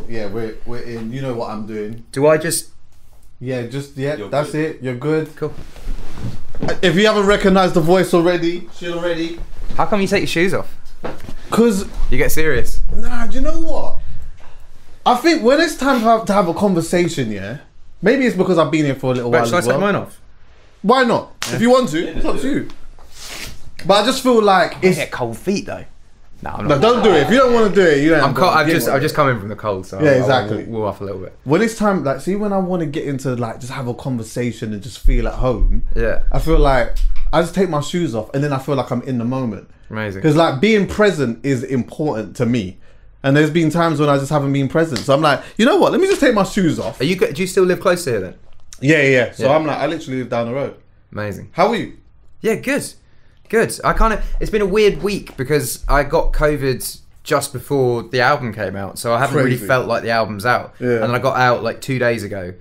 Yeah, we're in. You know what I'm doing. Do I just... Yeah, You're that's good. it. You're good. Cool. If you haven't recognised the voice already, shit already. How come you take your shoes off? Cause You get serious. nah, do you know what? I think when it's time to have a conversation, yeah. Maybe it's because I've been here for a little while. Should I as well. take mine off? Why not? If you want to, it's up to you. But I just feel like I it's. get cold feet though. No, I'm No, not. don't do it. If you don't want to do it, you don't. I'm cold. I've just come in from the cold, so Yeah, exactly. We'll off a little bit. When it's time, like, see, when I want to get into like just have a conversation and just feel at home. Yeah. I feel like I just take my shoes off and then I feel like I'm in the moment. Amazing. Because like being present is important to me. And there's been times when I just haven't been present. So I'm like, you know what? Let me just take my shoes off. Do you still live close to here then? Yeah. So Yeah. I'm like, I literally live down the road. Amazing. How are you? Yeah, good. It's been a weird week because I got COVID just before the album came out, so I haven't really Crazy. felt like the album's out. Yeah. And then I got out like 2 days ago,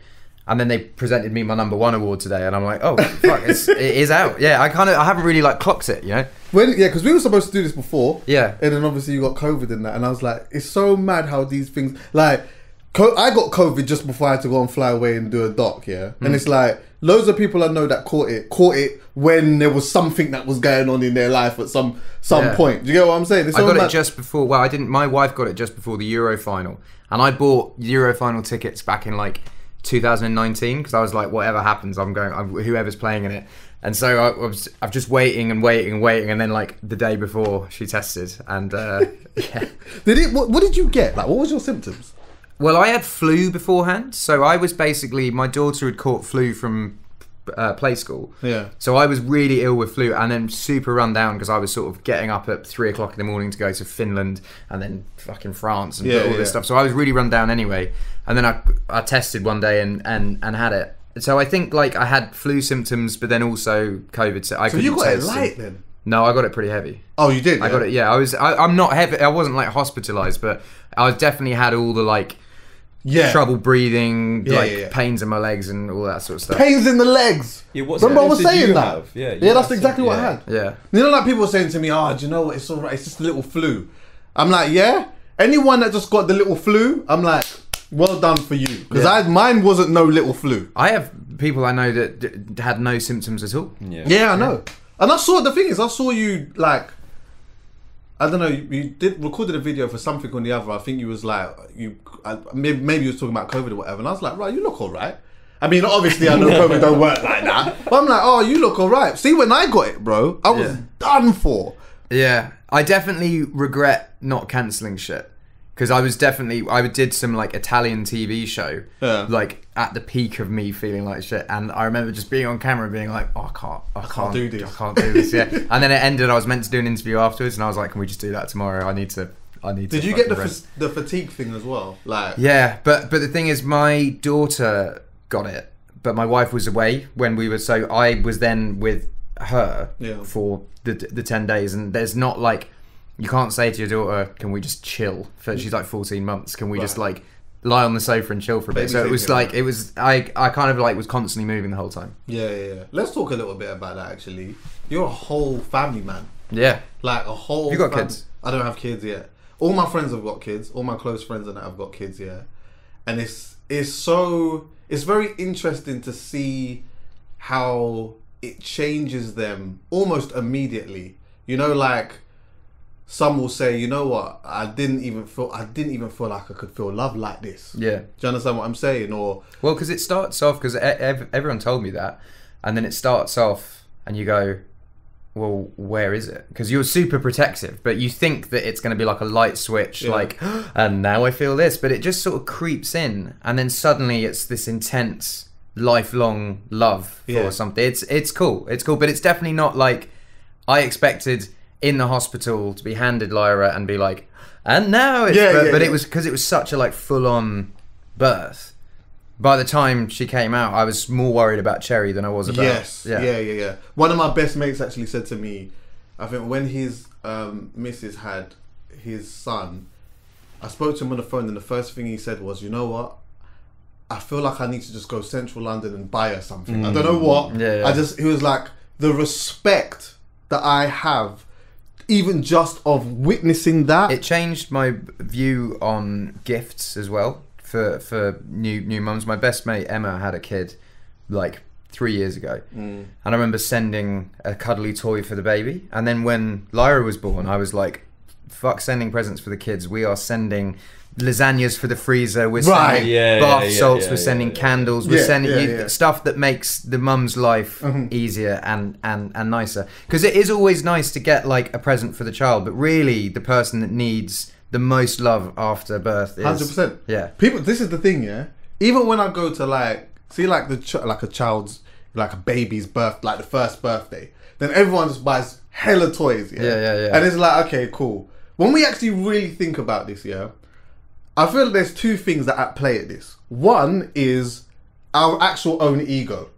and then they presented me my #1 award today, and I'm like, oh fuck, it is out. Yeah, I haven't really like clocked it, you know. Because we were supposed to do this before. Yeah. And then obviously you got COVID and that, and I was like, it's so mad how these things like. I got COVID just before I had to go and fly away and do a doc, yeah? And it's like, loads of people I know that caught it when there was something that was going on in their life at some Yeah. point. Do you get what I'm saying? It's I so got mad. it just before. Well, I didn't. My wife got it just before the Euro final, and I bought Euro final tickets back in like 2019 because I was like, whatever happens, I'm whoever's playing in it. And so I'm just waiting, and then like the day before she tested, and yeah. What did you get? Like, what was your symptoms? Well, I had flu beforehand, so I was basically, my daughter had caught flu from play school. Yeah. So I was really ill with flu, and then super run down because I was sort of getting up at 3 o'clock in the morning to go to Finland and then fucking France and all this stuff. So I was really run down anyway. And then I tested one day and had it. So I think like I had flu symptoms, but then also COVID. So you got it light then? No, I got it pretty heavy. Oh, you did? I got it. Yeah, I'm not heavy. I wasn't like hospitalized, but I definitely had all the like. Yeah. Trouble breathing, Yeah. pains in my legs and all that sort of stuff. Pains in the legs. Yeah, what Remember I was symptoms did saying you that? have? Yeah, That's exactly what I had. Yeah. You know, like people were saying to me, do you know what? It's all right. It's just a little flu. I'm like, yeah? Anyone that just got the little flu, I'm like, well done for you. Because mine wasn't no little flu. I have people I know that had no symptoms at all. Yeah, I know. And I saw you like, I don't know, you recorded a video for something on the other. I think you was like, maybe you was talking about COVID or whatever. And I was like, right, you look all right. I mean, obviously I know COVID don't work like that. But I'm like, oh, you look all right. See, when I got it, bro, I was done for. Yeah. I definitely regret not cancelling shit. Because I did some like Italian TV show, like at the peak of me feeling like shit, and I remember just being on camera and being like, oh, I can't do this. Yeah, and then it ended. I was meant to do an interview afterwards, and I was like, can we just do that tomorrow? I need to. Did you get the fatigue thing as well? Like, yeah, but the thing is, my daughter got it, but my wife was away when we were. So I was then with her for the 10 days, and there's not like. You can't say to your daughter, can we just chill? She's like 14 months. Can we just like lie on the sofa and chill for a bit? So it was like, I kind of like was constantly moving the whole time. Yeah. Let's talk a little bit about that actually. You're a whole family man. Yeah. Like a whole You got kids? I don't have kids yet. All my friends have got kids. All my close friends and that have got kids, yeah. And it's very interesting to see how it changes them almost immediately. You know, like, some will say, you know what, I didn't even feel like I could feel love like this. Yeah. Do you understand what I'm saying? Or well, because it starts off, because everyone told me that, and then it starts off, and you go, well, where is it? Because you're super protective, but you think that it's going to be like a light switch, like, and now I feel this, but it just sort of creeps in, and then suddenly it's this intense, lifelong love for something. It's cool, but it's definitely not like I expected. In the hospital to be handed Lyra and be like, and now it's but it was because it was such a like full on birth. By the time she came out, I was more worried about Cherry than I was about Yeah. One of my best mates actually said to me, I think when his missus had his son, I spoke to him on the phone and the first thing he said was, you know what, I feel like I need to just go central London and buy her something. I don't know what. He was like, the respect that I have even just of witnessing that. It changed my view on gifts as well for new mums. My best mate Emma had a kid like 3 years ago, and I remember sending a cuddly toy for the baby. And then when Lyra was born, I was like, fuck sending presents for the kids. We are sending lasagnas for the freezer. We're sending bath salts. We're sending candles. We're sending stuff that makes the mum's life easier and nicer. Because it is always nice to get like a present for the child, but really the person that needs the most love after birth is 100%. Yeah. People. This is the thing. Yeah. Even when I go to like see like like a child's like a baby's birth, like the first birthday, then everyone just buys hella toys. Yeah. And it's like, okay, cool. When we actually really think about this, I feel like there's two things that at play at this. One is our actual own ego.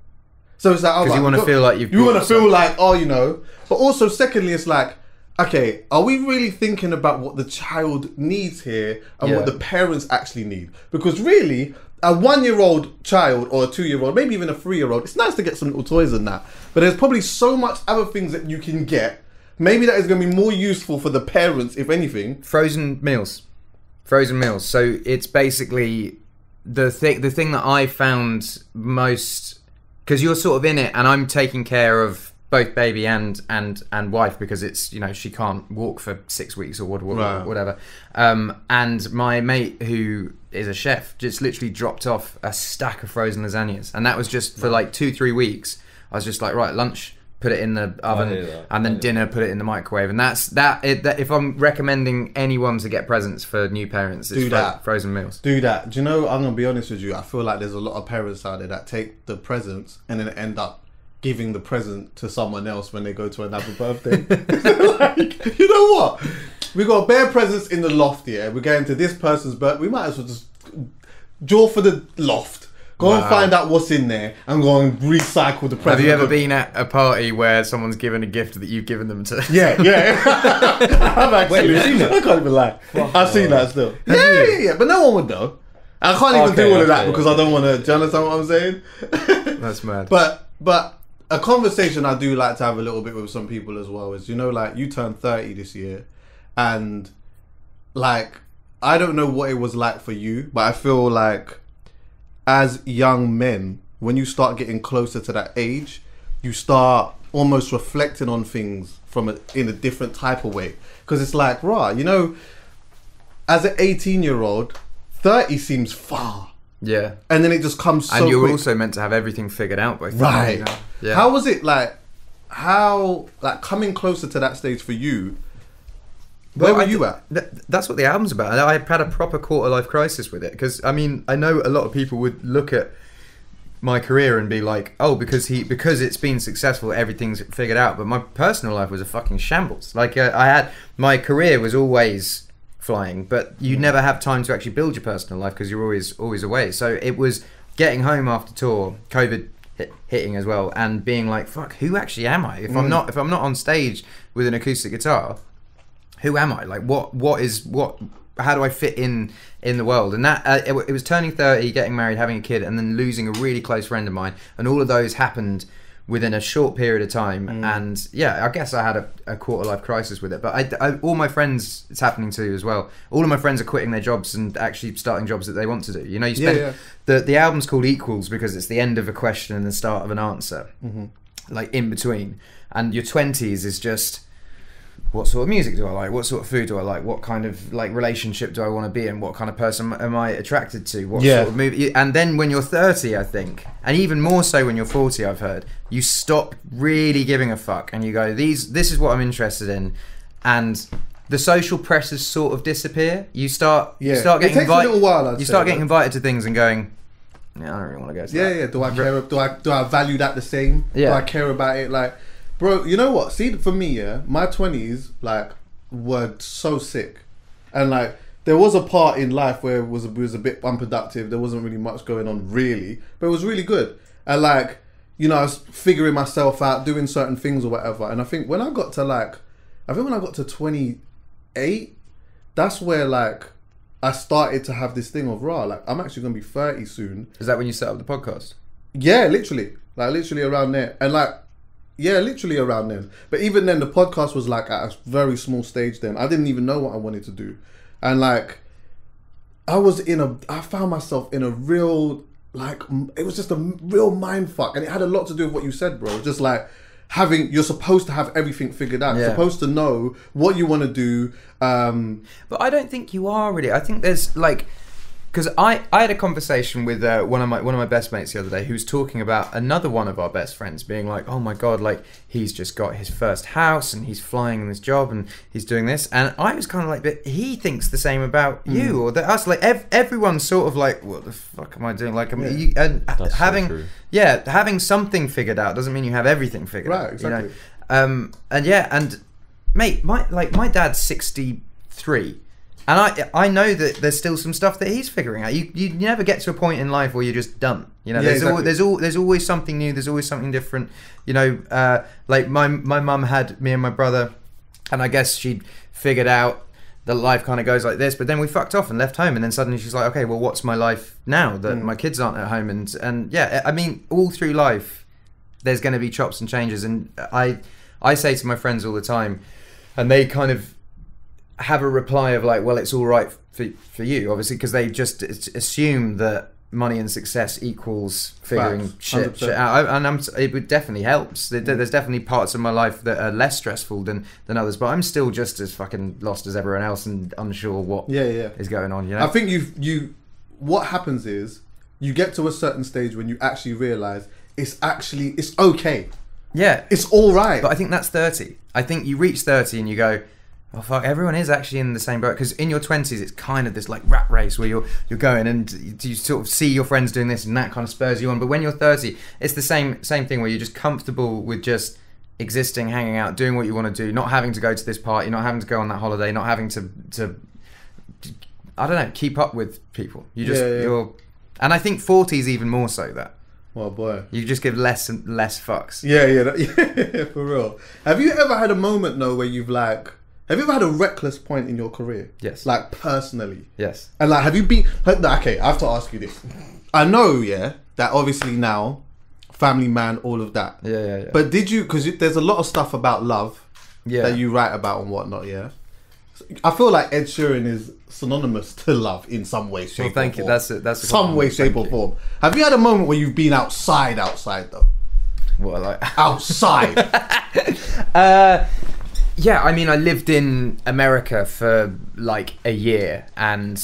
So it's like, because you want to feel like you want to feel like, oh, you know. But also, secondly, it's like, okay, are we really thinking about what the child needs here and what the parents actually need? Because really, a 1-year-old child or a 2-year-old, maybe even a 3-year-old, it's nice to get some little toys and that. But there's probably so much other things that you can get. Maybe that is going to be more useful for the parents, if anything. Frozen meals. So it's basically the thing that I found most, because you're sort of in it, and I'm taking care of both baby and wife, because it's, you know, she can't walk for 6 weeks or whatever. And my mate, who is a chef, just literally dropped off a stack of frozen lasagnas, and that was just for like 2-3 weeks. I was just like, right, lunch, put it in the oven, and then dinner, put it in the microwave. And that's that. If I'm recommending anyone to get presents for new parents, it's frozen meals. Do that. Do you know, I'm going to be honest with you, I feel like there's a lot of parents out there that take the presents and then end up giving the present to someone else when they go to another birthday. Like, you know what? We got bare presents in the loft, We're going to this person's birthday. We might as well just draw for the loft. Go and find out what's in there and go and recycle the present. Have you ever been at a party where someone's given a gift that you've given them to? Yeah. I've actually seen that. I can't even lie. I've seen that still. Yeah. But no one would know. I can't even do all of that because I don't want to. Do you understand what I'm saying? That's mad. But a conversation I do like to have a little bit with some people as well is, you know, like, you turned 30 this year, and like, I don't know what it was like for you, but I feel like as young men, when you start getting closer to that age, you start almost reflecting on things in a different type of way. Because it's like, you know, as an 18-year-old, 30 seems far. Yeah. And then it just comes so And you're quick. also meant to have everything figured out by 30. Right. You know? Yeah. How was it like, coming closer to that stage for you? Where were you at? That's what the album's about. I had a proper quarter-life crisis with it. Because, I mean, I know a lot of people would look at my career and be like, oh, because it's been successful, everything's figured out. But my personal life was a fucking shambles. Like, my career was always flying, but you never have time to actually build your personal life because you're always away. So it was getting home after tour, COVID hitting as well, and being like, fuck, who actually am I? If I'm not on stage with an acoustic guitar, who am I? Like, what? How do I fit in the world? And that it was turning 30, getting married, having a kid, and then losing a really close friend of mine, and all of those happened within a short period of time. And yeah, I guess I had a quarter life crisis with it. But I all my friends, it's happening to as well. All of my friends are quitting their jobs and actually starting jobs that they want to do. You know, you spend the album's called Equals because it's the end of a question and the start of an answer, like in between. And your 20s is just, what sort of music do I like? What sort of food do I like? What kind of like relationship do I want to be in? What kind of person am I attracted to? What sort of movie? And then when you're 30, I think, and even more so when you're 40, I've heard, you stop really giving a fuck and you go, this is what I'm interested in, and the social pressures sort of disappear. You start getting invited. You start getting invited to things and going, I don't really want to go to that. Do I care? Do I value that the same? Do I care about it? Like, bro, you know what? See, for me, my 20s, like, were so sick. And, like, there was a part in life where it was a bit unproductive. There wasn't really much going on, really. But it was really good. And, like, you know, I was figuring myself out, doing certain things or whatever. And I think when I got to 28, that's where, like, I started to have this thing of, like, I'm actually going to be 30 soon. Is that when you set up the podcast? Yeah, literally. Like, literally around there. And, like, Yeah, literally around then. But even then, the podcast was like at a very small stage then. I didn't even know what I wanted to do. And like, I found myself in a real, like, it was just a real mind fuck. And it had a lot to do with what you said, bro. Just like, you're supposed to have everything figured out. You're supposed to know what you want to do. But I don't think you are really. I think there's like, because I had a conversation with one of my best mates the other day who was talking about another one of our best friends being like, oh my god, like he's just got his first house and he's flying in this job and he's doing this, and I was kind of like, but he thinks the same about you or us. Like everyone's sort of like, what the fuck am I doing? Like, having something figured out doesn't mean you have everything figured out. Right, exactly. You know? And mate, my dad's 63. And I know that there's still some stuff that he's figuring out. You never get to a point in life where you're just done. You know, there's always something new. There's always something different. You know, like my mum had me and my brother, and I guess she'd figured out that life kind of goes like this. But then we fucked off and left home, and then suddenly she's like, okay, well, what's my life now that my kids aren't at home? And yeah, I mean, all through life, there's going to be chops and changes. And I say to my friends all the time, and they kind of have a reply of like, well, it's all right for you, obviously, because they just assume that money and success equals figuring shit out. It definitely helps. There's definitely parts of my life that are less stressful than others, but I'm still just as fucking lost as everyone else and unsure what is going on. You know, I think what happens is you get to a certain stage when you actually realize it's okay. Yeah, it's all right. But I think that's 30. I think you reach 30 and you go, oh fuck, everyone is actually in the same boat. Because in your 20s, it's kind of this like rat race where you're going and you sort of see your friends doing this and that kind of spurs you on. But when you're 30, it's the same thing where you're just comfortable with just existing, hanging out, doing what you want to do, not having to go to this party, not having to go on that holiday, not having to I don't know, keep up with people. You're, and I think 40 is even more so that. Well, boy, you just give less and less fucks. Yeah, for real. Have you ever had a moment though where have you ever had a reckless point in your career? Yes. Like, personally? Yes. And, like, have you been... Okay, I have to ask you this. I know, that obviously now, family man, all of that. Yeah. But did you... Because there's a lot of stuff about love that you write about and whatnot, yeah? I feel like Ed Sheeran is synonymous to love in some way, shape, or form. Thank you. That's some way, shape, or form. Have you had a moment where you've been outside, though? What, like... Outside? Yeah, I mean, I lived in America for like a year and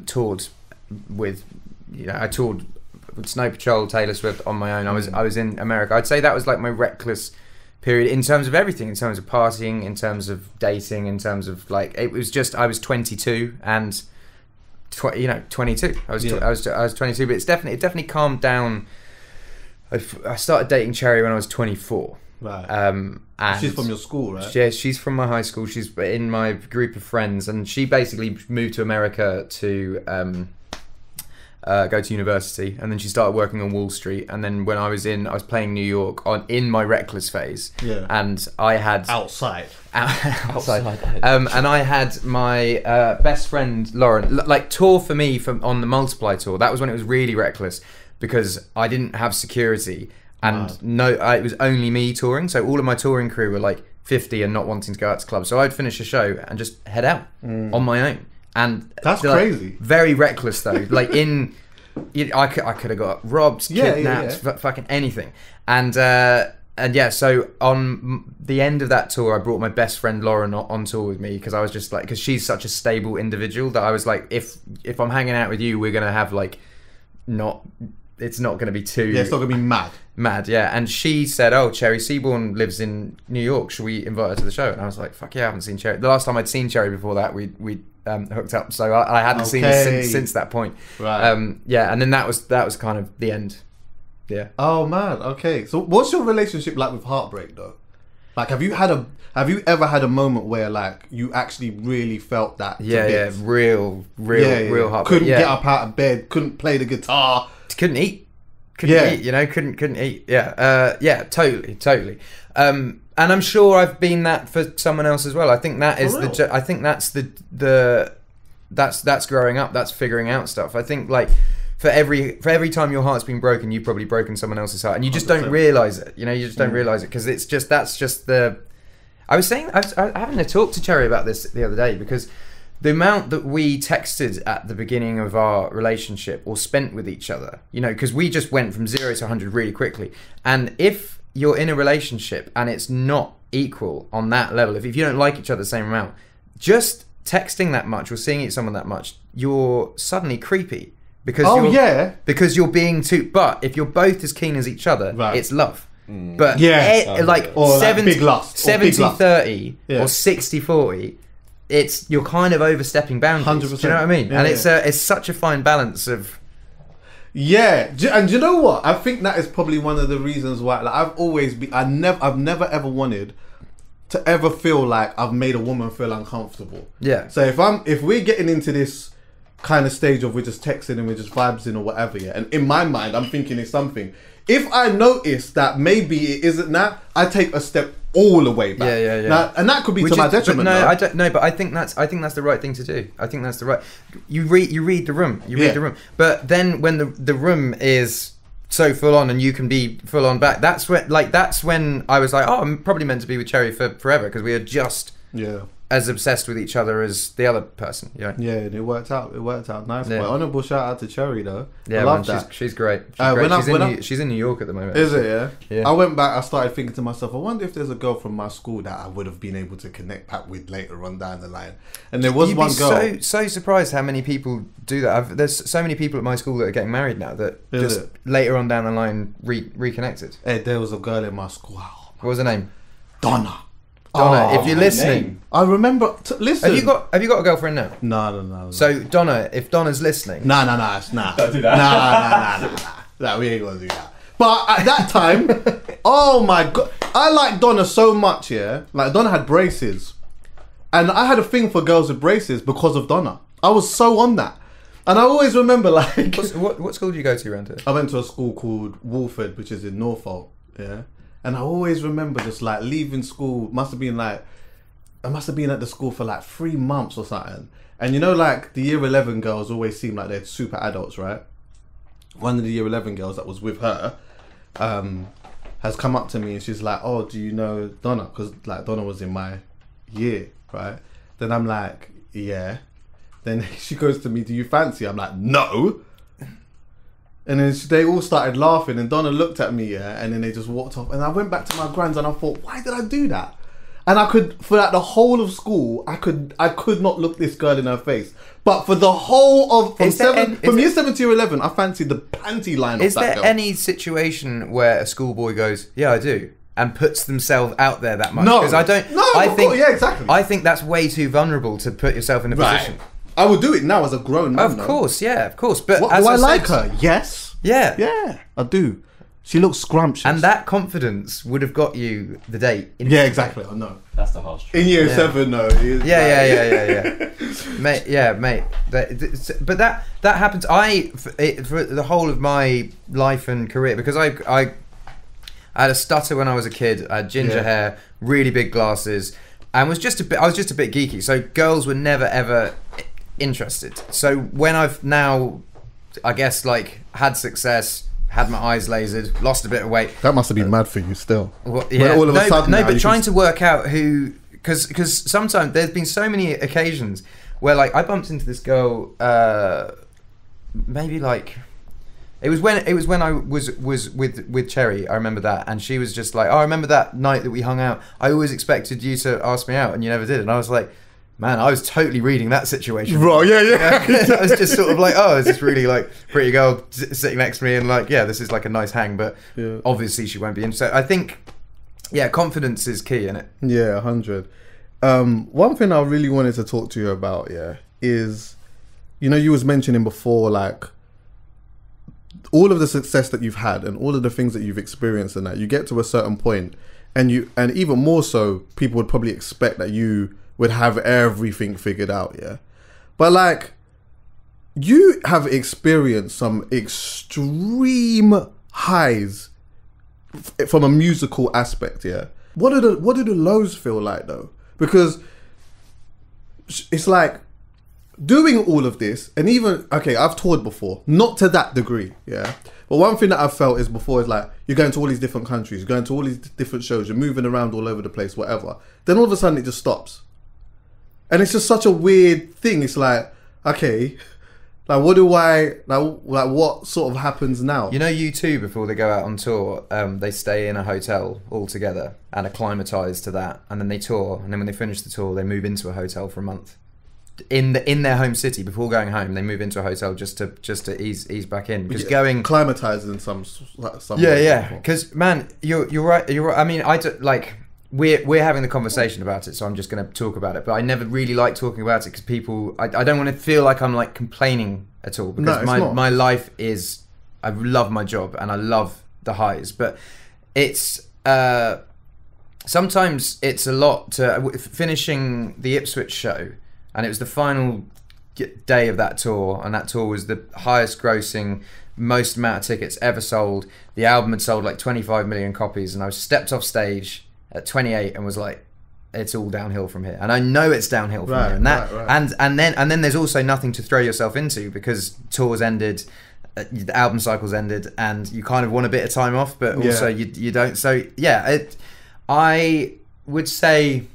toured with, I toured with Snow Patrol, Taylor Swift on my own. I was in America. I'd say that was like my reckless period in terms of everything, in terms of partying, in terms of dating, in terms of like, it was just, I was 22 and 22. I was 22, but it definitely calmed down. I started dating Cherry when I was 24. Right. And she's from your school, right? Yeah, she's from my high school. She's in my group of friends, and she basically moved to America to go to university, and then she started working on Wall Street. And then when I was playing New York in my reckless phase. Yeah. And I had outside. And I had my best friend Lauren like tour for me on the Multiply tour. That was when it was really reckless because I didn't have security. And it was only me touring, so all of my touring crew were like 50 and not wanting to go out to clubs. So I'd finish a show and just head out on my own. And that's crazy. Very reckless though. Like I could have got robbed, kidnapped, fucking anything. And yeah, so on the end of that tour, I brought my best friend Lauren on tour with me because I was just like, because she's such a stable individual that I was like, if I'm hanging out with you, we're gonna have like it's not going to be too... Yeah, it's not going to be mad. Yeah. And she said, oh, Cherry Seaborn lives in New York. Should we invite her to the show? And I was like, fuck yeah, I haven't seen Cherry. The last time I'd seen Cherry before that, we hooked up. So I hadn't seen her since that point. Right. Yeah, and then that was kind of the end. Yeah. Oh, man. Okay. So what's your relationship like with heartbreak, though? Like, have you ever had a moment where, like, you actually really felt that? Yeah, real heartbreak. Couldn't get up out of bed, couldn't play the guitar. Couldn't eat, couldn't eat. Yeah, totally. And I'm sure I've been that for someone else as well. I think that is that's growing up. That's figuring out stuff. I think like for every time your heart's been broken, you've probably broken someone else's heart, and you just don't 100%. realize it. You know, you just don't realize it because that's just the. I was having a talk to Cherry about this the other day because the amount that we texted at the beginning of our relationship or spent with each other, you know, because we just went from 0 to 100 really quickly, and if you're in a relationship and it's not equal on that level, if you don't like each other the same amount, just texting that much or seeing someone that much, you're suddenly creepy because because you're being too. But if you're both as keen as each other, it's love. But like or 70, like big lust, 70-30 or 60-40, you're kind of overstepping boundaries. 100%. Do you know what I mean? Yeah, and it's such a fine balance of. Yeah, and you know what? I think that is probably one of the reasons why. Like, I've never ever wanted to ever feel like I've made a woman feel uncomfortable. Yeah. So if we're getting into this kind of stage of we're just texting and we're just vibes or whatever, and in my mind I'm thinking it's something. If I notice that maybe it isn't that, I take a step all the way back. Yeah. Now, and that could be to my detriment. No, I don't. No, but I think that's the right thing to do. I think that's the right. You read the room. You read the room. But then when the room is so full on and you can be full on back, that's when I was like, oh, I'm probably meant to be with Cherry for forever because we are just as obsessed with each other as the other person. You know? Yeah, and it worked out. Nice. Yeah. Honourable shout out to Cherry though. Yeah, I love that. She's great. She's in New York at the moment. Is it? Yeah. I went back. I started thinking to myself, I wonder if there's a girl from my school that I would have been able to connect back with later on down the line. And there was one girl. So surprised how many people do that. There's so many people at my school that are getting married now that later on down the line reconnected. Hey, there was a girl in my school. What was her name? Donna, if you're listening, I remember. Listen, have you got a girlfriend now? No. So Donna, if Donna's listening, nah. Don't do that. Nah, we ain't gonna do that. But at that time, oh my god, I liked Donna so much. Yeah, like Donna had braces, and I had a thing for girls with braces because of Donna. I was so on that, and I always remember like. What school did you go to around here? I went to a school called Wolford, which is in Norfolk. Yeah. And I always remember just like leaving school, I must have been at the school for like 3 months or something. And you know, like the year 11 girls always seem like they're super adults, right? One of the year 11 girls that was with her has come up to me and she's like, oh, do you know Donna? Because like Donna was in my year, right? Then I'm like, yeah. Then she goes to me, do you fancy? I'm like, no. And then they all started laughing and Donna looked at me, and then they just walked off. And I went back to my grands and I thought, why did I do that? And I could, for like the whole of school, I could not look this girl in her face. But for the whole of, from year 7 to year 11, I fancied the panty line of that girl. Is there any situation where a schoolboy goes, yeah, I do, and puts themselves out there that much? No. Because I don't. No, yeah, exactly. I think that's way too vulnerable to put yourself in a position. I would do it now as a grown man. Of course. But what, as do I like her? Yes. Yeah, I do. She looks scrumptious, and that confidence would have got you the date. Yeah, exactly. I know. That's the harsh truth. In year 7, though. Yeah. mate. But that happens. For the whole of my life and career, because I had a stutter when I was a kid. I had ginger hair, really big glasses, and I was just a bit geeky. So girls were never ever interested. So when I've now, I guess, like had success, had my eyes lasered, lost a bit of weight. That must have been mad for you still. Well, yeah. All of a sudden but trying to work out who, because sometimes there's been so many occasions where like I bumped into this girl, maybe like it was when I was with Cherry. I remember that, and she was just like, oh, I remember that night that we hung out. I always expected you to ask me out, and you never did. And I was like, man, I was totally reading that situation. Right, yeah. I was just sort of like, oh, is this really like pretty girl sitting next to me and like, yeah, this is like a nice hang, but obviously she won't be in. So I think, confidence is key in it. Yeah, 100. One thing I really wanted to talk to you about, is, you know, you was mentioning before, like, all of the success that you've had and all of the things that you've experienced and that you get to a certain point and even more so, people would probably expect that you would have everything figured out, but like you have experienced some extreme highs from a musical aspect. What do the lows feel like though? Because it's like doing all of this, and even, okay, I've toured before, not to that degree, yeah. But one thing that I've felt is before is like, you're going to all these different countries, you're going to all these different shows, you're moving around all over the place, whatever. Then all of a sudden it just stops. And it's just such a weird thing. It's like, okay, like what do I, like what sort of happens now? You know, U2, before they go out on tour, they stay in a hotel all together and acclimatise to that. And then they tour. And then when they finish the tour, they move into a hotel for a month. In their home city, before going home, they move into a hotel just to ease back in, because going acclimatized in some yeah, because man, you're right. I mean, we're having the conversation about it, so I'm just going to talk about it. But I never really like talking about it because people, I don't want to feel like I'm like complaining at all, because my life is, I love my job and I love the highs, but it's sometimes it's a lot to finishing the Ipswich show. And it was the final day of that tour, and that tour was the highest grossing, most amount of tickets ever sold. The album had sold like 25 million copies, and I stepped off stage at 28 and was like, it's all downhill from here. And I know it's downhill from here. And that and then there's also nothing to throw yourself into, because tours ended, the album cycles ended, and you kind of want a bit of time off, but also you don't. So yeah, I would say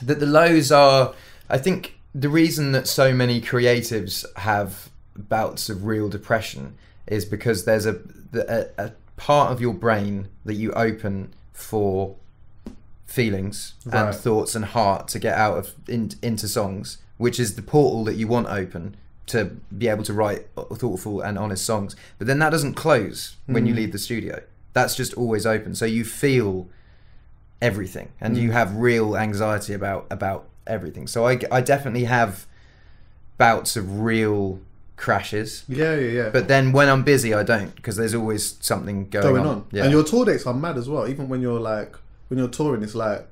that the lows are, I think the reason that so many creatives have bouts of real depression is because there's a part of your brain that you open for feelings and thoughts and heart to get out of into songs, which is the portal that you want open to be able to write thoughtful and honest songs. But then that doesn't close when you leave the studio. That's just always open. So you feel everything, and you have real anxiety about everything. So I definitely have bouts of real crashes. Yeah. But then when I'm busy, I don't, because there's always something going on. Yeah. And your tour dates are mad as well. Even when you're touring, it's like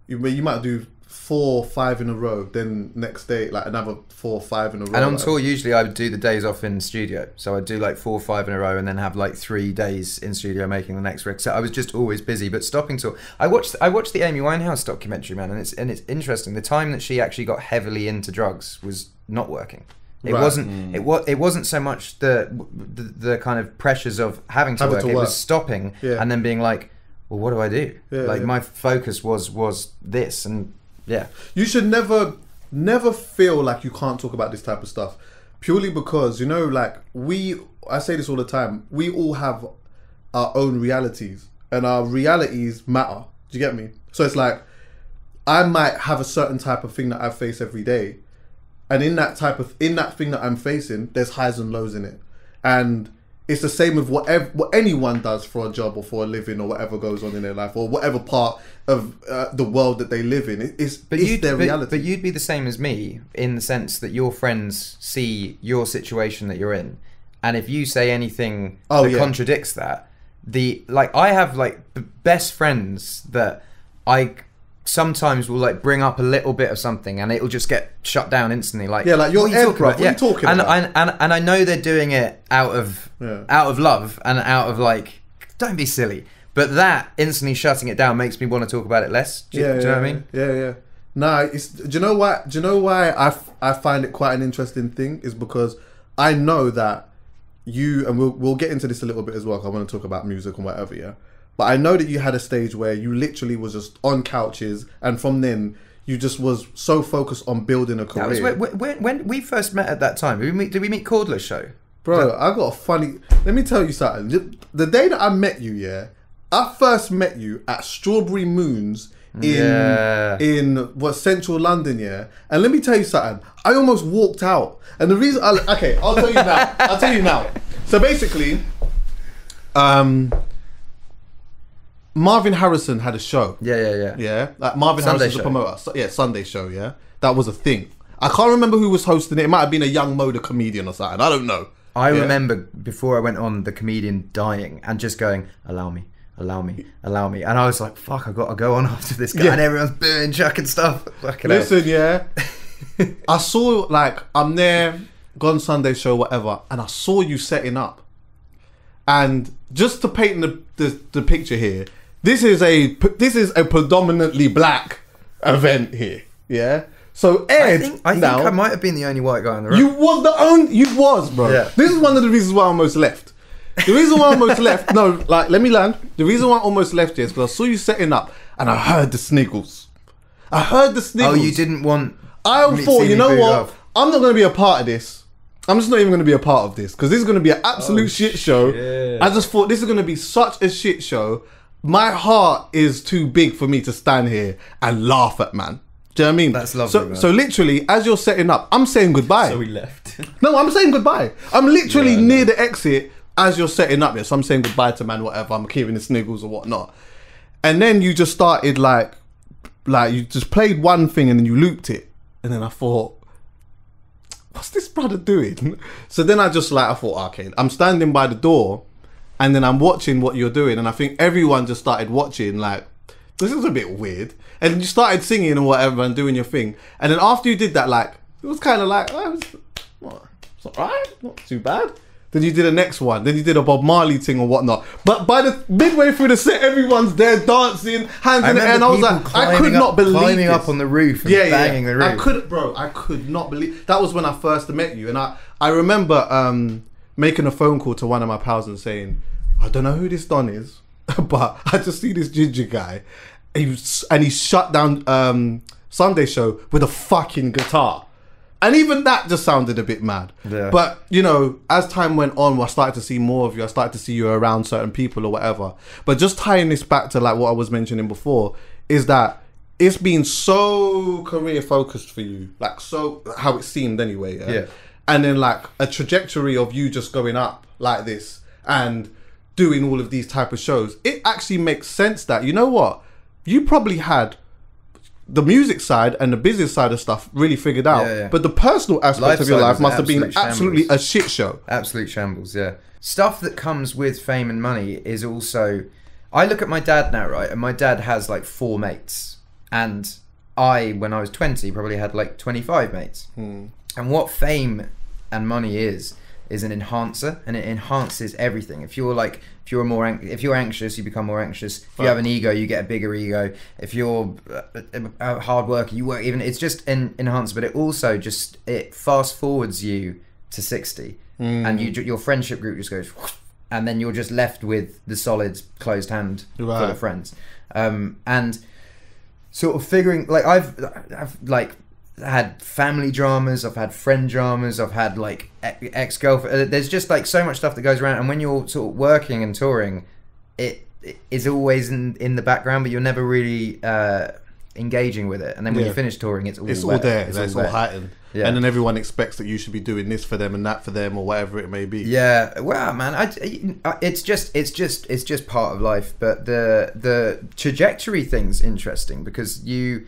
you might do 4 or 5 in a row, then next day like another 4 or 5 in a row. And on tour, usually I would do the days off in studio, so I'd do like 4 or 5 in a row, and then have like 3 days in studio making the next record. So I was just always busy. But stopping tour, I watched the Amy Winehouse documentary, man, and it's interesting. The time that she actually got heavily into drugs was not working. It wasn't so much the kind of pressures of having to work. It was stopping and then being like, well, what do I do? My focus was this. And yeah, you should never feel like you can't talk about this type of stuff, purely because, you know, like I say this all the time, we all have our own realities, and our realities matter. Do you get me? So it's like, I might have a certain type of thing that I face every day, and in that thing that I'm facing, there's highs and lows in it. And it's the same with what anyone does for a job or for a living or whatever goes on in their life, or whatever part of the world that they live in. It's their reality. But you'd be the same as me, in the sense that your friends see your situation that you're in, and if you say anything that contradicts that, I have like best friends that I sometimes will like bring up a little bit of something and it'll just get shut down instantly. Like, yeah, like you're what are you talking about? And I know they're doing it out of love and out of like, don't be silly. But that instantly shutting it down makes me want to talk about it less. Do you know what I mean? Yeah. Nah, do you know why I find it quite an interesting thing? Is because I know that you, and we'll get into this a little bit as well, 'cause I want to talk about music and whatever, yeah. But I know that you had a stage where you literally was just on couches, and from then you just was so focused on building a career. That was when we first met at that time. Did we meet Cordler's show? Bro, I got a funny... Let me tell you something. The day that I met you, yeah, I first met you at Strawberry Moons in Central London, yeah. And let me tell you something. I almost walked out. And the reason... I'll tell you now. So basically... Marvin Harrison had a show. Yeah. Like Marvin Harrison's a promoter. Yeah, Sunday show, yeah. That was a thing. I can't remember who was hosting it. It might have been a young Moda comedian or something. I don't know. I remember before I went on, the comedian dying and just going, allow me. And I was like, fuck, I got to go on after this guy. Yeah. And everyone's booing, chucking stuff. Listen, yeah. I saw, like, I'm there, gone Sunday show, whatever, and I saw you setting up. And just to paint the picture here, this is a predominantly black event here, yeah? So Ed, I think I might have been the only white guy in the room. you was, bro. Yeah. This is one of the reasons why I almost left. The reason why I almost left, no, like, let me land. The reason why I almost left is because I saw you setting up and I heard the sniggles. Oh, you didn't want... I me thought, see you me know boot what? off. I'm not going to be a part of this. I'm just not even going to be a part of this because this is going to be an absolute shit show. shit. I just thought this is going to be such a shit show. My heart is too big for me to stand here and laugh at, man. Do you know what I mean? That's lovely, man. So literally, as you're setting up, I'm saying goodbye. So we left. No, I'm saying goodbye. I'm literally near the exit as you're setting up here. So I'm saying goodbye to man, whatever. I'm keeping the sniggles or whatnot. And then you just started like you just played one thing and then you looped it. And then I thought, what's this brother doing? So then I thought, okay, I'm standing by the door and then I'm watching what you're doing. And I think everyone just started watching like, this is a bit weird. And you started singing and whatever and doing your thing. And then after you did that, like, it was kind of like, it's alright, not too bad. Then you did the next one. Then you did a Bob Marley thing or whatnot. But by the midway through the set, everyone's there dancing, hands in the air. And I was like, I could not believe climbing this. up on the roof and banging the roof. I could not believe. That was when I first met you. And I remember making a phone call to one of my pals and saying, I don't know who this Don is, but I just see this ginger guy. He shut down Sunday Show with a fucking guitar. And even that just sounded a bit mad. Yeah. But, you know, as time went on, I started to see more of you. I started to see you around certain people or whatever. But just tying this back to like what I was mentioning before is that it's been so career focused for you. Like, so how it seemed anyway. Yeah. And then like a trajectory of you just going up like this and doing all of these type of shows. It actually makes sense that, you know what? You probably had the music side and the business side of stuff really figured out, but the personal aspect of your life must have been absolutely a shit show. Absolute shambles, yeah. Stuff that comes with fame and money is also... I look at my dad now, right, and my dad has like 4 mates, and I, when I was 20, probably had like 25 mates. And what fame and money is an enhancer, and it enhances everything. If you're anxious, you become more anxious. If you have an ego, you get a bigger ego. If you're a hard worker, you work even. It's just an enhancer, but it also it fast forwards you to 60, and your friendship group just goes, and then you're just left with the solid closed hand full of friends, and sort of figuring like I've like had family dramas, I've had friend dramas, I've had like ex-girlfriend. There's just like so much stuff that goes around, and when you're sort of working and touring, it is always in the background, but you're never really engaging with it. And then when you finish touring, it's all there. It's all heightened. Yeah. And then everyone expects that you should be doing this for them and that for them or whatever it may be. Yeah, well, man, it's just part of life. But the trajectory thing's interesting because you.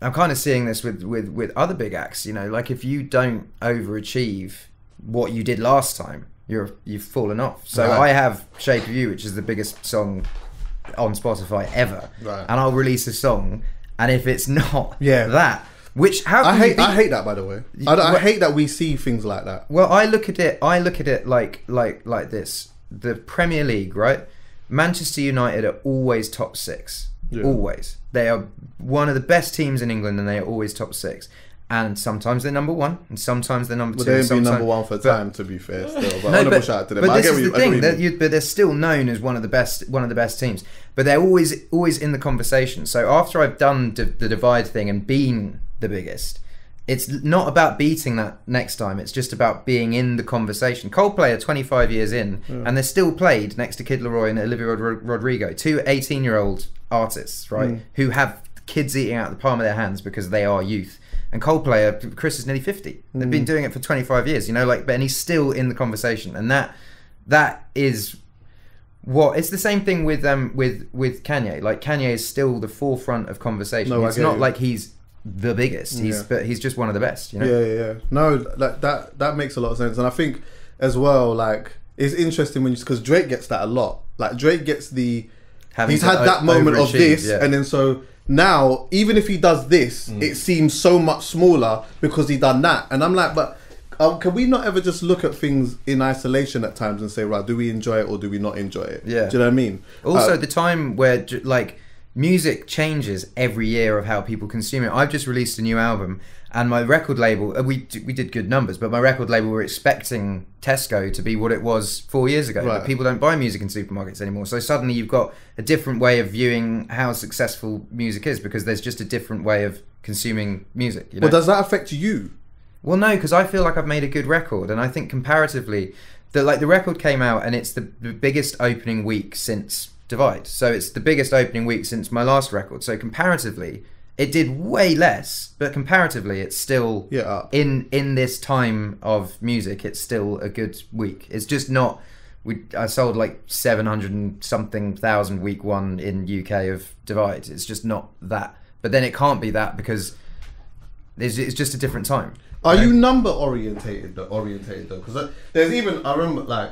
I'm kind of seeing this with other big acts, you know, like if you don't overachieve what you did last time, you've fallen off. So I have Shape of You, which is the biggest song on Spotify ever, and I'll release a song, and if it's not that, which I hate that, by the way. I hate that we see things like that. Well, I look at it like this: the Premier League, right? Manchester United are always top 6. Yeah. Always. They are one of the best teams in England, and they are always top 6. And sometimes they're number 1, and sometimes they're number 2. Well, they've been number 1 for time, to be fair. Still, but honourable shout out to them. But this is the thing, but they're still known as one of the best teams. But they're always in the conversation. So after I've done the divide thing and been the biggest, it's not about beating that next time. It's just about being in the conversation. Coldplay are 25 years in, and they're still played next to Kid Laroi and Olivia Rodrigo, 2 18-year-old artists, right, who have kids eating out the palm of their hands because they are youth. And Coldplay, Chris is nearly 50. They've been doing it for 25 years, you know, like, but and he's still in the conversation, and that is what it's the same thing with Kanye. Like, Kanye is still the forefront of conversation. It's not like he's the biggest. But he's just one of the best, you know. Yeah. No, like that makes a lot of sense, and I think as well, like, it's interesting because Drake gets that a lot. Like, Drake gets he's had that moment of this, and then so now even if he does this, it seems so much smaller because he done that, and I'm like, but can we not ever just look at things in isolation at times and say, right, do we enjoy it or do we not enjoy it? Yeah. Do you know what I mean? Also, the time where like music changes every year of how people consume it. I've just released a new album, and my record label, we did good numbers, but my record label were expecting Tesco to be what it was 4 years ago. Right. But people don't buy music in supermarkets anymore. So suddenly you've got a different way of viewing how successful music is, because there's just a different way of consuming music. You know? Well, does that affect you? Well, no, because I feel like I've made a good record, and I think comparatively, the record came out, and it's the biggest opening week since Divide. So it's the biggest opening week since my last record. So comparatively, it did way less, but comparatively, it's still in this time of music, it's still a good week. It's just not. I sold like 700 and something thousand week one in UK of Divide. It's just not that. But then it can't be that because it's just a different time. Are you number orientated though? Because there's even, I remember like